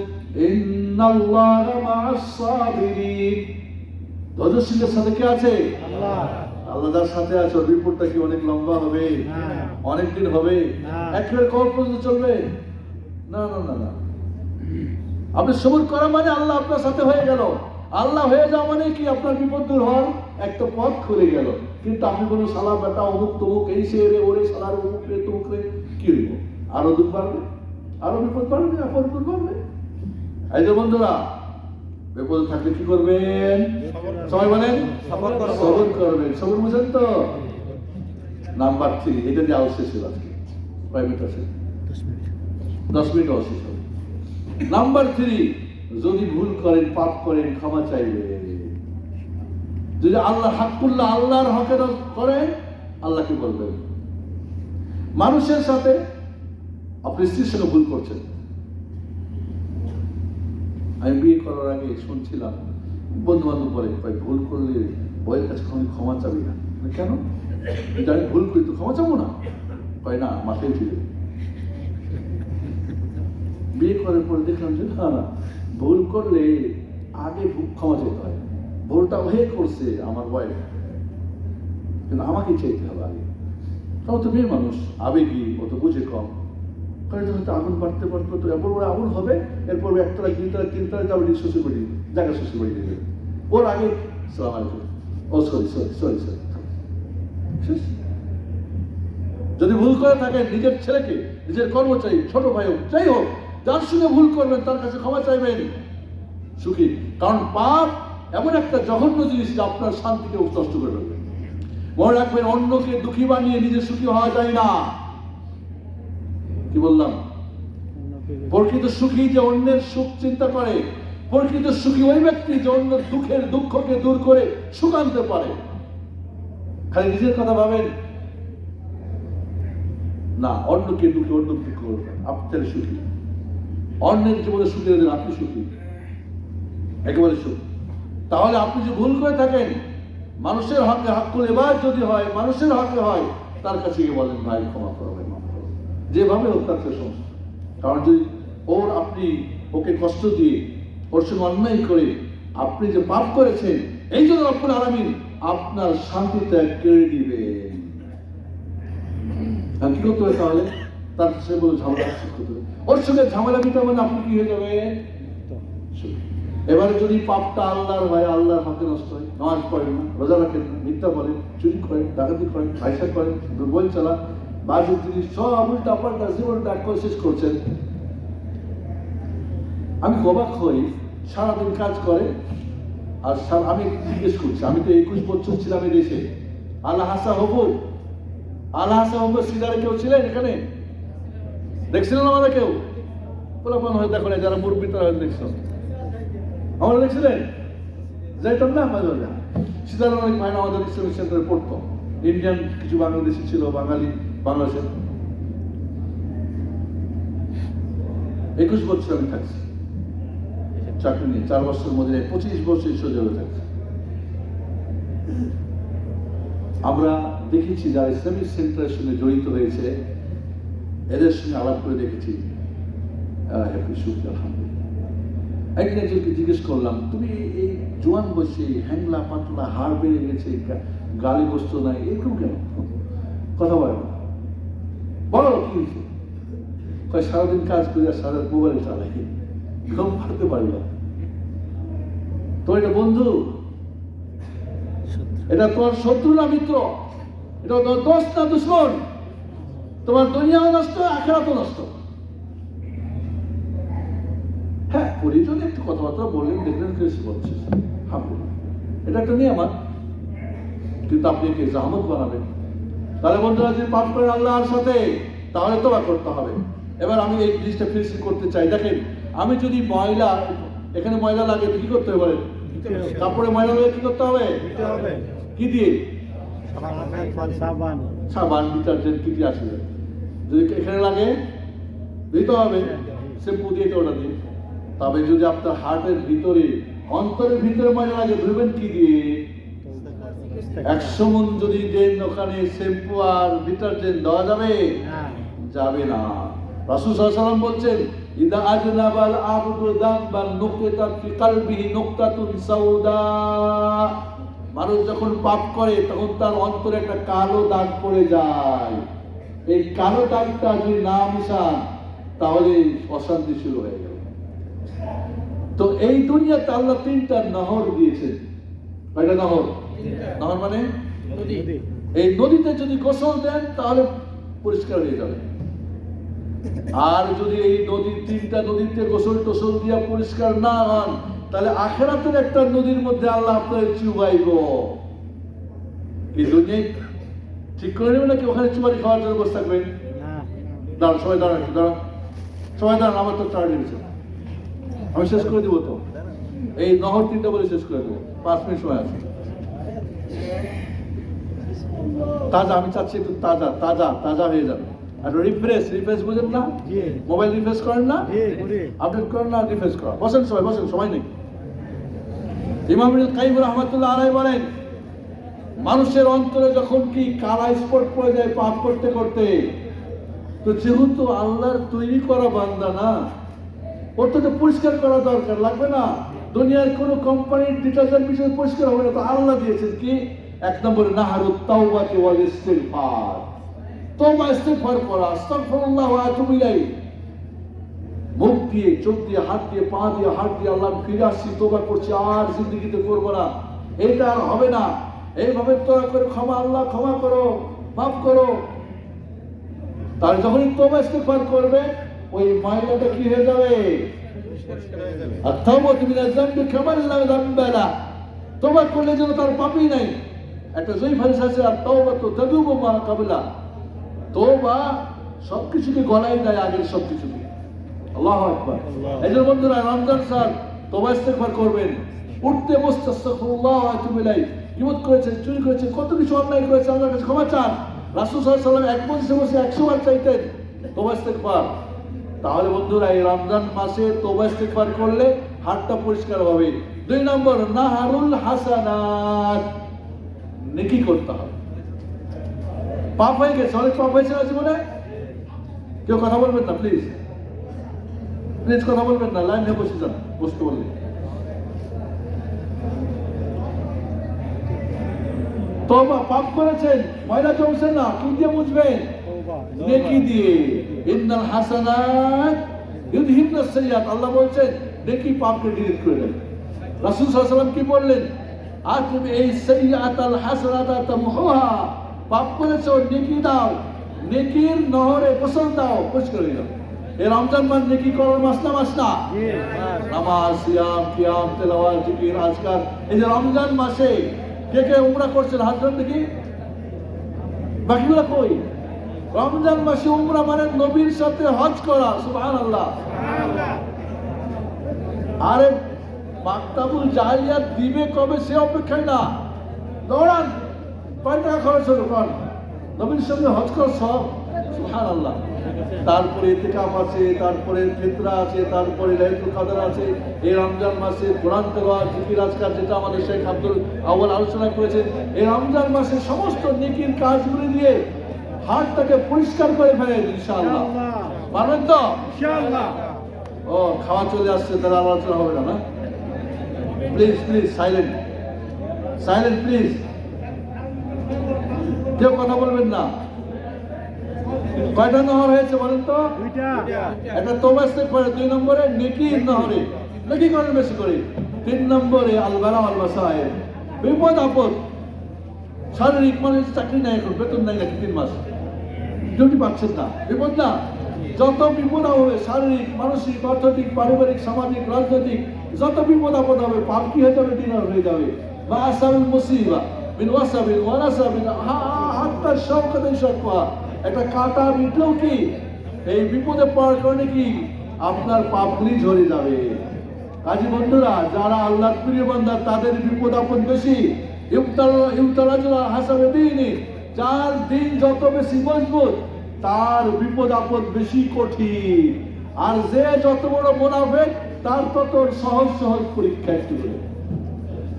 ইন্নাল্লাহা মা'আস সাবিরিন। ধৈর্যশীলদের সাথে কে আছে? আল্লাহ। আল্লাহ যার সাথে আছে ওর বিপদটা কি অনেক লম্বা হবে? অনেক দিন হবে? একেবারে কবর পর্যন্ত চলবে? না না না না। আপনি সবর করা মানে আল্লাহ আপনার সাথে হয়ে গেল। আল্লাহ হয়ে যাওয়া মানে কি আপনার বিপদ দূর হওয়ার একটা পথ খুলে গেল। কিন্তু আপনি কোনো শালা বেটা অমুক তমুক এই সে রে ওরে শালার অমুক রে তমুক রে, কি হইব? আরো দুঃখ বাড়বে, আরো বিপদ বাড়বে, আপদ দূর বাড়বে। এই যে বন্ধুরা, বিপদ থাকলে কি করবেন? সবাই বলেন সবর করবেন। সবর বুঝেন তো? নাম্বার 3, এটা দিয়ে আউট শেষ হলো আজকে। কয় মিনিট আছে? 10 মিনিট আউট শেষ হবে। নাম্বার 3, যদি ভুল করেন, পাপ করেন, ক্ষমা চাইবে। যদি আল্লাহ হাক্কুল্লাহ, আল্লাহর হকের করেন, আল্লাহ কি বলবেন? মানুষের সাথে আপনি স্ত্রীর সঙ্গে ভুল করছেন। আমি বিয়ে করার আগে শুনছিলাম বন্ধু বান্ধব বলে, ভুল করলে বইয়ের কাছে ক্ষমা চাবি না। কেন? আমি ভুল করি তো ক্ষমা চাবো না? কয় না, মাথায় ফিরে। বিয়ে করার পরে দেখলাম যে না, ভুল করলে আগে ক্ষমা চাইতে হয়। ভুলটা হয়ে করছে আমার ওয়াইফ, কিন্তু আমাকে চাইতে হবে আগে। তাও তো মেয়ে মানুষ, আবেগী, অত বুঝে কম। হয়তো আগুন বাড়তে পারতো, তো এরপর ওরা আগুন হবে, এরপর একতলা 2 তলা 3 তলা যাবে, শ্বশুর বাড়ি জায়গা শ্বশুর বাড়ি দেবে। ওর আগে সালাম আলাইকুম, ও সরি সরি সরি সরি। যদি ভুল করে থাকেন, নিজের ছেলেকে, নিজের কর্মচারী, ছোট ভাই হোক, যাই হোক, যার সঙ্গে ভুল করবেন তার কাছে ক্ষমা চাইবেন, সুখী। কারণ পাপ এমন একটা জঘন্য জিনিস যে আপনার শান্তিকে নষ্ট করে ফেলবে। মনে রাখবেন, অন্যকে দুঃখী বানিয়ে নিজে সুখী হওয়া যায় না। কি বললাম? প্রকৃত সুখী যে অন্যের সুখ চিন্তা করে। প্রকৃত সুখী ওই ব্যক্তি যে অন্যের দুঃখকে দূর করে সুখ আনতে পারে। খালি নিজের কথা ভাবেন না, অন্যকে দুঃখী, অন্য দুঃখ করবেন, আপনি সুখী। অন্যের জীবনে সুখী হলেন আপনি সুখী, একেবারে সুখ। তাহলে আপনি যে ভুল করে থাকেন, মানুষের হকে হাক্কুল ইবাদ যদি হয়, মানুষের হকে হয়, তার কাছে গিয়ে বলেন, ভাই ক্ষমা করবেন, মাফ করবেন, যেভাবে হোক তার কাছে সমস্যা। কারণ যদি আপনি ওকে কষ্ট দিয়ে, ওর সঙ্গে অন্যায় করে আপনি যে পাপ করেছেন, এই জন্য রব্বুল আলামিন আপনার শান্তিটা কেড়ে দিবেন। কি করতে হবে তাহলে? তার কাছে বলে ঝামেলা করতে হবে। ওর সঙ্গে ঝামেলা দিতে মানে আপনি কি হয়ে যাবে? এবারে যদি পাপটা আল্লাহর হয়, আল্লাহর হাতে নষ্ট হয়, নামাজ পড়েন না, রোজা রাখেন না, মিথ্যা বলেন, চুরি করেন, ডাকাতি করেন, পয়সা করেন, বই চালান, বাজে জিনিস সব উল্টা পাল্টা জীবনটা শেষ করছেন। আমি অবাক হই, সারাদিন কাজ করে আর আমি জিজ্ঞেস করছি, আমি তো 21 বছর ছিলাম এই দেশে। আল্লাহ হাসা হবু সিজারে কেউ ছিলেন এখানে? দেখছিলেন আমাদের কেউ? পোলাপান হয়ে দেখো না, যারা মুরব্বী তারা হয়তো দেখছো। আমরা দেখছিলেন? যাইতাম না মাঝে মাঝে। সিজার অনেক মাইনা আমাদের ইসলামিক সেন্টারে পড়তো। ইন্ডিয়ান কিছু বাংলাদেশি ছিল, বাঙালি, বাংলাদেশের। 21 বছর আমি থাকছি চাকরি নিয়ে। 4 বছর মধ্যে 25 বছর সোজা হয়ে থাকছি। আমরা দেখেছি যারা ইসলামিক সেন্টারের সঙ্গে জড়িত হয়েছে, এদের সঙ্গে আলাপ করে দেখেছি, হ্যাপি সুখ, আলহামদুলিল্লাহ। একদিন একজনকে জিজ্ঞেস করলাম, তুমি এই জোয়ান বসে হ্যাংলা পাতলা, হাড় বেড়ে গেছে, গালি বসত নাই, এরকম কেন? কথা বলে না, বলো কি হয়েছে? সারাদিন কাজ করি আর সারা মোবাইল চালাই, ঘুম পাড়তে পারি না। তো এটা বন্ধু, এটা তোমার শত্রু না মিত্র? এটা তোমার দোস্ত না দুশ্মন? তোমার দুনিয়াও নষ্ট, আখিরাতও নষ্ট। হ্যাঁ, পরিজনে একটু কথাবার্তা বললেন, দেখলেন কেসে বলছে, এটা একটা নিয়ামত, কিন্তু আপনি একে জাহামত বানাবেন। তাহলে বন্ধুরা, যদি পাপ করেন আল্লাহর সাথে, তাহলে তোবা করতে হবে। এবার আমি এই জিনিসটা ফিনিশিং করতে চাই। দেখেন, আমি যদি ময়লা, এখানে ময়লা লাগে, কি করতে হবে বলেন? কাপড়ে ময়লা লাগে কি করতে হবে? কি দিয়ে? সাবান, ডিটারজেন্ট, কি দিয়ে আসবে? যদি এখানে লাগে দিতে হবে, শ্যাম্পু দিয়ে তো ওটা দিন। তবে যদি আপনার হার্টের ভিতরে অন্তরের ভিতরে ময়লা লাগে, ধুবেন কি দিয়ে? 100 মণ যদি দেন, ওখানে শ্যাম্পু আর ডিটারজেন্ট দেওয়া যাবে? যাবে না। রাসূল সাল্লাল্লাহু আলাইহি ওয়াসাল্লাম বলছেন, ইদা আজনাবাল আবদু যামবান নুকতাত ফি কলবিহি নুকতাতুন সাউদা। মানুষ যখন পাপ করে তখন তার অন্তরে একটা কালো দাগ পড়ে যায়। এই কালো দাগটা যদি না মিশান তাহলে অশান্তি শুরু হয়ে গেল। তো এই দুনিয়াতে আল্লাহ 3টা নহর দিয়েছেন। কয়টা নহর? নহর মানে নদী। এই নদীতে যদি গোসল দেন তাহলে পরিষ্কার হয়ে যাবে। আর যদি এই নদীর 3টা নদীতে গোসল টোসল দিয়া পরিষ্কার না হন, তাহলে আখিরাতের একটা নদীর মধ্যে আল্লাহ আপনাকে চুবাইব। এই দুনিয়ায় ঠিক করে নেবেন নাকি ওখানে চুবারি খাওয়ার জন্য বসে থাকবেন? দাঁড়ান, সবাই দাঁড়ান, সবাই দাঁড়ান। আমার তো টার্গেট দিয়েছে, আমি শেষ করে দিব। তো এই নহর 3টা বলে শেষ করে দেবো, 5 মিনিট সময় আছে। তাজা, আমি চাচ্ছি একটু তাজা তাজা তাজা হয়ে যাবে। আর রিফ্রেশ বুঝেন না? মোবাইল রিফ্রেশ করেন না? আপডেট করেন না? রিফ্রেশ করা। বসেন সবাই, বসেন, সময় নেই। ইমাম ইবনুল কাইয়িম রাহমাতুল্লাহ আলাইহি বলেন, মানুষের অন্তরে যখন কি কালা স্পট পড়ে যায় পাপ করতে করতে, তো যেহেতু আল্লাহর তৈরি করা বান্দা না, ওর তো পরিষ্কার করা দরকার লাগবে না। দুনিয়ার কোন কোম্পানির ডিটারজেন্ট বিষয়ে পরিষ্কার হবে না। তো আল্লাহ দিয়েছেন কি? 1 নম্বরে নাহারুত তাওবাতি ওয়াল ইস্তিগফার। তওবা ইস্তিগফার করা, আস্তাগফিরুল্লাহ ওয়া আতুবু ইলাইহি। মুখ দিয়ে, চোখ দিয়ে, হাত দিয়ে, পা দিয়ে, হাত দিয়ে আল্লাহ ফিরে আসছি, তওবা করছি, আর জিন্দেগিতে করবো না, এটা আর হবে না। এইভাবে তোরা করে ক্ষমা, আল্লাহ ক্ষমা করো, মাফ করো। তার যখনই তওবা ইস্তিগফার করবে, ওই ময়লাটা কি হয়ে যাবে? আত-তাওবাতু মিনাজ যামবি কামান লা যামবা লা। তওবা করলে যেন তার পাপই নাই। একটা জয়ীফ হাদিস আছে, আত-তাওবাতু তাদুবু মা ক্বাবলা। তওবা সবকিছুকে গলায় দেয়, আগের সবকিছুকে। আল্লাহু আকবার। এই যে বন্ধুরা, রমজান স্যার তওবা ইস্তিগফার করবেন, উঠতে বসতে আস্তাগফিরুল্লাহ ওয়া আতুবু ইলাইহি। গীবত করেছেন, চুরি করেছেন, কত কিছু অন্যায় করেছেন, আল্লাহর কাছে ক্ষমা চান। রাসূল সাল্লাল্লাহু আলাইহি ওয়াসাল্লাম এক মজলিসে বসে 100 বার চাইতেন তওবা ইস্তিগফার। তাহলে বন্ধুরা, এই রমজান মাসে তওবা ইস্তিগফার করলে হাতটা পরিষ্কার হবে। 2 নম্বর, নাহারুল হাসানাত, নেকি করতে হবে। পাপ হয়ে গেছে, অনেক পাপ হয়েছে না জীবনে? কেউ কথা বলবেন না, প্লিজ প্লিজ কথা বলবেন না, লাইনে বসে যান, বসতে বললে। তওবা, পাপ করেছেন, ময়লা জমছে না, কি দিয়ে মুছবেন? নেকি দিয়ে। ইন্নাল হাসানাত ইউযহিবনাস সাইয়্যাত। আল্লাহ বলছেন নেকি পাপকে ডিলিট করে দেন। রাসূল সাল্লাল্লাহু আলাইহি ওয়াসাল্লাম কি বললেন? আতবি এই সাইয়্যাতাল হাসানাতা তামহুহা। পাপ করেছো, নেকি দাও, নেকির নহরে গোসল দাও, পরিষ্কার হয়ে যাও। এই রমজান মাস নেকি করার মাস না? মাস না? নামাজ, সিয়াম, কিয়াম, তেলাওয়াত, জিকির, আজকার। এই যে রমজান মাসে কে কে উমরা করছেন? হাত ধরুন দেখি। বাকিগুলো কই? রমজান মাসে উমরা মানে নবীর সাথে হজ করা। সুবহানাল্লাহ। আরে মাকতাবুল জাহিলিয়াত দিবে কবে সে অপেক্ষায় না, দৌড়ান। কয় টাকা খরচ হলো কোন? নবীর সঙ্গে হজ করা সব। সুবহানাল্লাহ। তারপরে ইতিকাফ আছে, তারপরে ফিতরা আছে, তারপরে লাইলাতুল কদর আছে। এই রমজান মাসে কোরআন তেলাওয়াত, জিকির, আজকার, যেটা আমাদের শেখ আব্দুল আউয়াল আলোচনা করেছেন। এই রমজান মাসে সমস্ত নেকির কাজগুলি দিয়ে হাতটাকে পরিষ্কার করে ফেলেন ইনশাআল্লাহ। পারবেন তো? ইনশাআল্লাহ। ও, খাওয়া চলে আসছে, তাহলে আলোচনা হবে না? Please please silent, silent please, কেউ কথা বলবেন না। কয়টা নহর হয়েছে বলেন তো? একটা তওবা ইস্তিগফার, 2 নম্বরে নেকির নহরে নেকি করেন বেশি করে। 3 নম্বরে আল বালা ওয়াল মাসায়েব, বিপদ আপদ। শারীরিক, মানুষের চাকরি নাই, এখন বেতন নাই নাকি 3 মাস, ডিউটি পাচ্ছেন না, বিপদ না? যত বিপদ হবে, শারীরিক, মানসিক, অর্থনৈতিক, পারিবারিক, সামাজিক, রাজনৈতিক, যত বিপদ আপদ হবে, পাপ কি হয়ে যাবে? ডিনার হয়ে যাবে। বা আসাবিল মুসিবা বিন ওয়াসাবিন ওয়ানাসাবিন হাত্তা শাওকাতিন শাকওয়া। একটা কাঁটা বিটলেও কি এই বিপদে পড়ার কারণে কি আপনার পাপগুলি ঝরে যাবে। কাজী বন্ধুরা, যারা আল্লাহর প্রিয় বান্দা তাদের বিপদ আপদ বেশি। ইউতারাজুল হাসাবে দিনই, যার দিন যত বেশি মজবুত তার বিপদ আপদ বেশি কঠিন। আর যে যত বড় মুনাফিক তার তত সহজ সহজ পরীক্ষা একটু করে,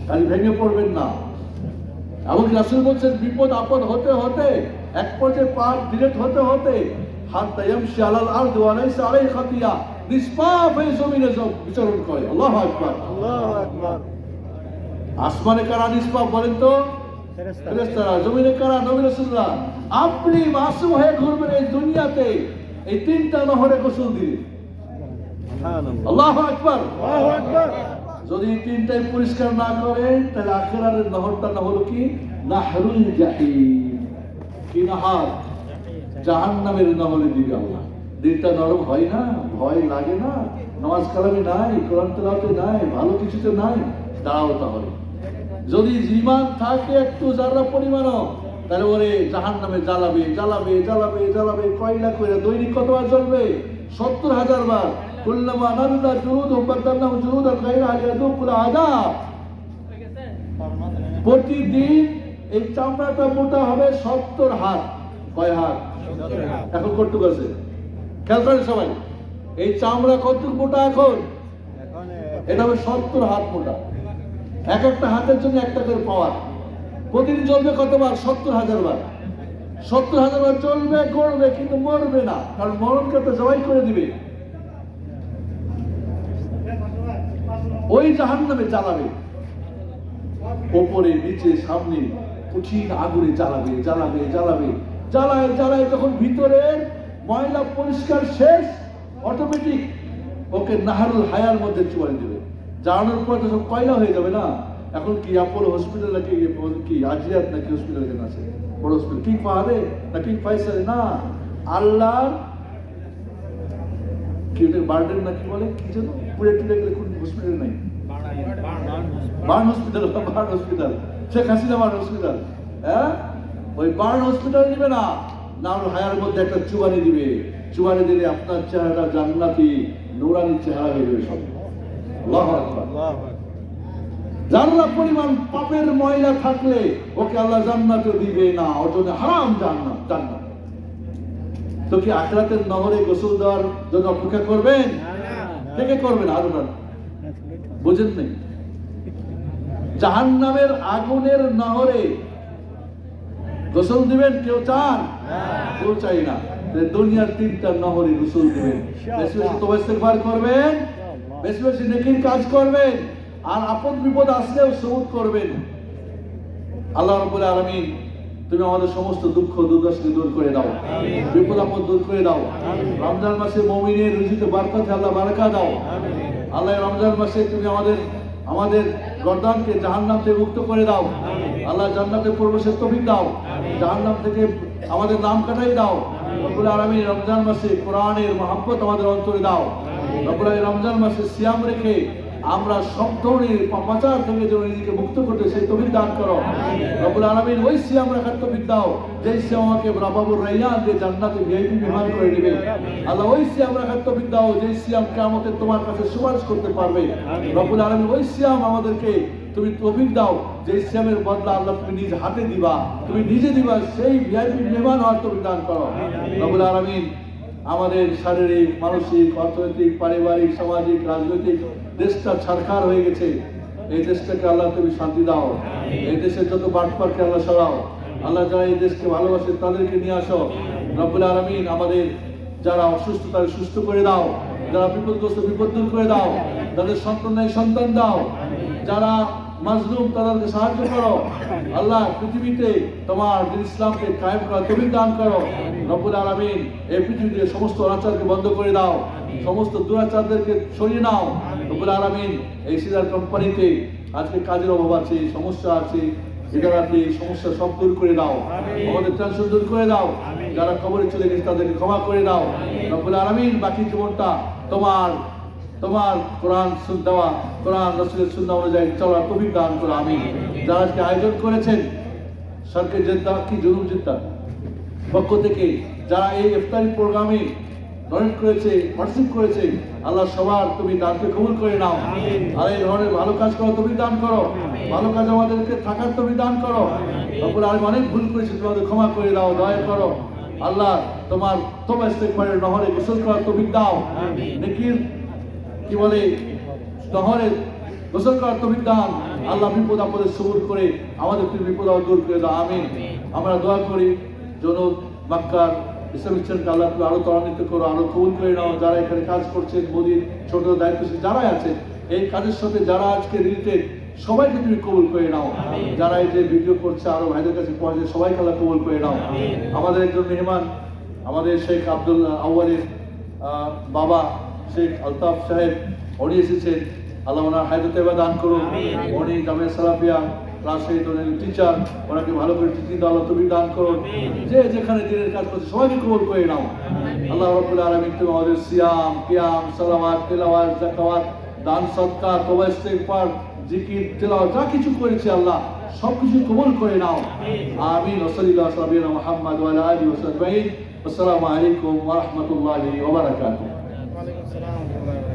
খালি ভেঙে পড়বেন না। এমনকি রাসূল বলছেন বিপদ আপদ হতে হতে এক পর্যায়ে পা ডিরেক্ট হতে হতে হাত্তা ইয়ামশি আলাল আরদি ওয়া লাইসা আলাইহি খাতিয়া, নিষ্পাপ হয়ে জমিনে বিচরণ করে। আল্লাহু আকবার, আল্লাহু আকবার। আসমানে কারা নিষ্পাপ বলেন তো? ফেরেশতারা। জমিনে কারা? নবী রাসূলরা। আপনি মাসুম হয়ে ঘুরবেন এই দুনিয়াতে এই তিনটা নহরে গোসল দিয়ে। সুবহানাল্লাহ, আল্লাহু আকবার। আল্লাহু আকবার। যদি এই তিনটাই পরিষ্কার না করেন তাহলে আখিরাতের নহরটা না হলো কি? নাহরুল জাহিম। কি নাহার? জাহান্নামের নহরে দিবে আল্লাহ। দিলটা নরম হয় না? ভয় লাগে না? নামাজ কালামে নাই, কোরআন তেলাওয়াতে নাই, ভালো কিছুতে নাই, দাঁড়াও তাহলে। যদি ঈমান থাকে একটু যারা পরিমাণও, তাহলে ওরে জাহান্নামে জ্বালাবে জ্বালাবে জ্বালাবে জ্বালাবে। কয়লা করে দৈনিক কতবার জ্বলবে? 70,000 বার। কুল্লামা নাদা জুলুদুহুম বাদদালনাহুম জুলুদান গায়রাহা লিয়াযুকুল আযাব। প্রতিদিন এই চামড়াটা মোটা হবে 70 হাত। কয় হাত? এখন কতটুকু আছে খেয়াল করেন সবাই। এই চামড়া কতটুকু মোটা এখন? এটা হবে 70 হাত মোটা। এক একটা হাতের জন্য একটা করে পাওয়ার। প্রতিদিন জ্বলবে কতবার? 70,000 বার। 70,000 বার চলবে, গড়বে, কিন্তু মরবে না, কারণ মরণকে তো জবাই করে দিবে। ওই জাহান্নামে জ্বালাবে, ওপরে নিচে সামনে কঠিন আগুনে জ্বালাবে জ্বালাবে জ্বালাবে, জ্বালায় জ্বালায় যখন ভিতরের ময়লা পরিষ্কার শেষ, অটোমেটিক ওকে নাহারুল হায়ার মধ্যে চুয়াই দেবে। জ্বালানোর পর তো সব কয়লা হয়ে যাবে না। এখন কি অ্যাপোলো হসপিটাল নাকি কি আজিয়াত নাকি হসপিটাল এখানে আছে, বড় হসপিটাল, কিং ফাহাদে না কিং ফাইসালে না, আল্লাহ কি ওটা বার্ডেন নাকি বলে কি যেন, পুরে টুরে গেলে কোন হসপিটাল নাই, burn hospital, burn hospital, Sheikh Hasina burn hospital. হ্যাঁ, ওই বার্ন হসপিটাল দিবে না, নাহরুল হায়ার মধ্যে একটা চুবানি দিবে। চুবানি দিলে আপনার চেহারাটা জান্নাতি নূরানি চেহারা হয়ে যাবে সব। আল্লাহু আকবার। জান্নাত পরিমাণ পাপের ময়লা থাকলে ওকে আল্লাহ জান্নাতে দিবে না, ওর জন্য হারাম জান্নাত। জান্নাত তো কি আখিরাতের নহরে গোসল দেওয়ার জন্য অপেক্ষা করবেন? কে কে করবেন? আরো বুঝেন নাই? জাহান্নামের আগুনের নহরে গোসল দিবেন কেউ চান? কেউ চাই না। দুনিয়ার তিনটা নহরে গোসল দিবেন। বেশি বেশি তওবা ইস্তেগফার করবেন, বেশি বেশি নেকির কাজ করবেন, আর আপদ বিপদ আসলেও সবুর করবেন। আল্লাহ রাব্বুল আলামিন তুমি আমাদের সমস্ত দুঃখ দুর্দশাকে দূর করে দাও, বিপদ আপদ দূর করে দাও। রমজান মাসে মুমিনের রুজিতে বরকত আল্লাহ বারাকা দাও। আল্লাহ রমজান মাসে তুমি আমাদের গর্দানকে জাহান্নাম থেকে মুক্ত করে দাও। আল্লাহ জান্নাতে প্রবেশের তৌফিক দাও, জাহান্নাম থেকে আমাদের নাম কাটাই দাও। রব্বুল আলামিন রমজান মাসে কোরআনের মহব্বত আমাদের অন্তরে দাও। রব্বুল আলামিন রমজান মাসে সিয়াম রেখে আমরা সব ধরনের পাপাচার থেকে যেন নিজেকে মুক্ত করতে সেই তৌফিক দান করো। রব্বুল আলামিন ওই সিয়াম রাখার তৌফিক দাও যেই সিয়াম আমাকে বাবুর রাইয়ান দিয়ে জান্নাতে ভিআইপি মেহমান করে দিবে। আল্লাহ ওই সিয়াম রাখার তৌফিক দাও যেই সিয়াম কিয়ামতে তোমার কাছে সুপারিশ করতে পারবে। রব্বুল আলামিন ওই সিয়াম আমাদেরকে তুমি তৌফিক দাও যেই সিয়ামের বদলা আল্লাহ তুমি নিজ হাতে দিবা, তুমি নিজে দিবা, সেই ভিআইপি মেহমান হওয়ার তৌফিক দান করো। রব্বুল আলামিন আমাদের শারীরিক, মানসিক, অর্থনৈতিক, পারিবারিক, সামাজিক, রাজনৈতিক দেশটা ছারখার হয়ে গেছে। এই দেশটাকে আল্লাহ তুমি শান্তি দাও। এই দেশের যত বাটপারকে আল্লাহ সরাও। আল্লাহ যারা এই দেশকে ভালোবাসে তাদেরকে নিয়ে আসো। রব্বুল আলামিন আমাদের যারা অসুস্থ তাদের সুস্থ করে দাও, যারা বিপদগ্রস্ত বিপদ দূর করে দাও, যাদের সন্তান নাই সন্তান দাও, যারা মাজলুম তাদেরকে সাহায্য করো। আল্লাহ পৃথিবীতে তোমার ইসলামকে কায়েম করার তৌফিক দান করো। রব্বুল আলামিন এই পৃথিবীতে সমস্ত অনাচারকে বন্ধ করে দাও, সমস্ত দুরাচারদেরকে সরিয়ে নাও। রব্বুল আলামিন এই সিজার কোম্পানিতে আজকে কাজের অভাব আছে, সমস্যা আছে, এটাতে সমস্যা সব দূর করে দাও, আমাদের টেনশন দূর করে দাও। যারা কবরে চলে গেছে তাদেরকে ক্ষমা করে দাও। রব্বুল আলামিন বাকি জীবনটা তোমার কোরআন দেওয়া, কোরআন রাসূলের সুন্নাহ অনুযায়ী চলার তৌফিক দান করো। আমিন। যারা আজকে আয়োজন করেছেন সরকার জেদ্দা কি জুলুম জেদ্দা পক্ষ থেকে, যারা এই ইফতারি প্রোগ্রামে ডোনেট করেছে, পার্টিসিপেট করেছে, আল্লাহ সবার তুমি দানকে কবুল করে নাও। আর এই ধরনের ভালো কাজ করো, তুমি দান করো, ভালো কাজ আমাদেরকে থাকার তুমি দান করো। তারপরে আমি অনেক ভুল করেছি, তোমাদের ক্ষমা করে দাও, দয়া করো। আল্লাহ তোমার তওবা ইস্তেগফারের নহরে গোসল করার তৌফিক দাও, নেকির কি বলে নহরে গোসল করার তৌফিক দান। আল্লাহ বিপদ আপদে সবুর করে আমাদের বিপদ আপদ দূর করে দাও, আমিন। আমরা দোয়া করি জনক মক্কার ইসলামিক সেন্টারকে আল্লাহ তুমি আরো ত্বরান্বিত করো, আরো কবুল করে নাও। যারা এখানে কাজ করছেন, মোদির ছোট দায়িত্বশীল যারা আছেন, এই কাজের সাথে যারা আজকে রিলেটেড, সবাইকে তুমি কবুল করে নাও। যারা এই যে ভিডিও করছে আরো ভাইদের কাছে পৌঁছে, সবাইকে আল্লাহ কবুল করে নাও। আমাদের একজন মেহমান, আমাদের শেখ আব্দুল আউয়ালের বাবা শেখ আলতাফ সাহেব, উনি এসেছেন। আল্লাহ ওনার হায়াতে দান করুন। উনি জামিয়া সালাফিয়া ক্লাস 8 টিচার, ওনাকে ভালো করে টিচিং আল্লাহ তুমি দান করুন। যে যেখানে দিনের কাজ করছে সবাইকে কবুল করে নাও। আল্লাহ রাব্বুল আলামিন তুমি আমাদের সিয়াম, কিয়াম, সালাওয়াত, তিলাওয়াত, যাকাত, দান, সদকা, তওবা, ইস্তিগফার, জিকির, তিলাওয়াত যা কিছু করেছে আল্লাহ সবকিছু কবুল করে নাও, আমিন। ওয়াসাল্লাল্লাহু আলা সাবিনা মুহাম্মদ ওয়া আলা আলিহি ওয়া সাহবিহি। আসসালামু আলাইকুম ওয়া রাহমাতুল্লাহি ওয়া বারাকাতুহু। ওয়া আলাইকুম আসসালাম।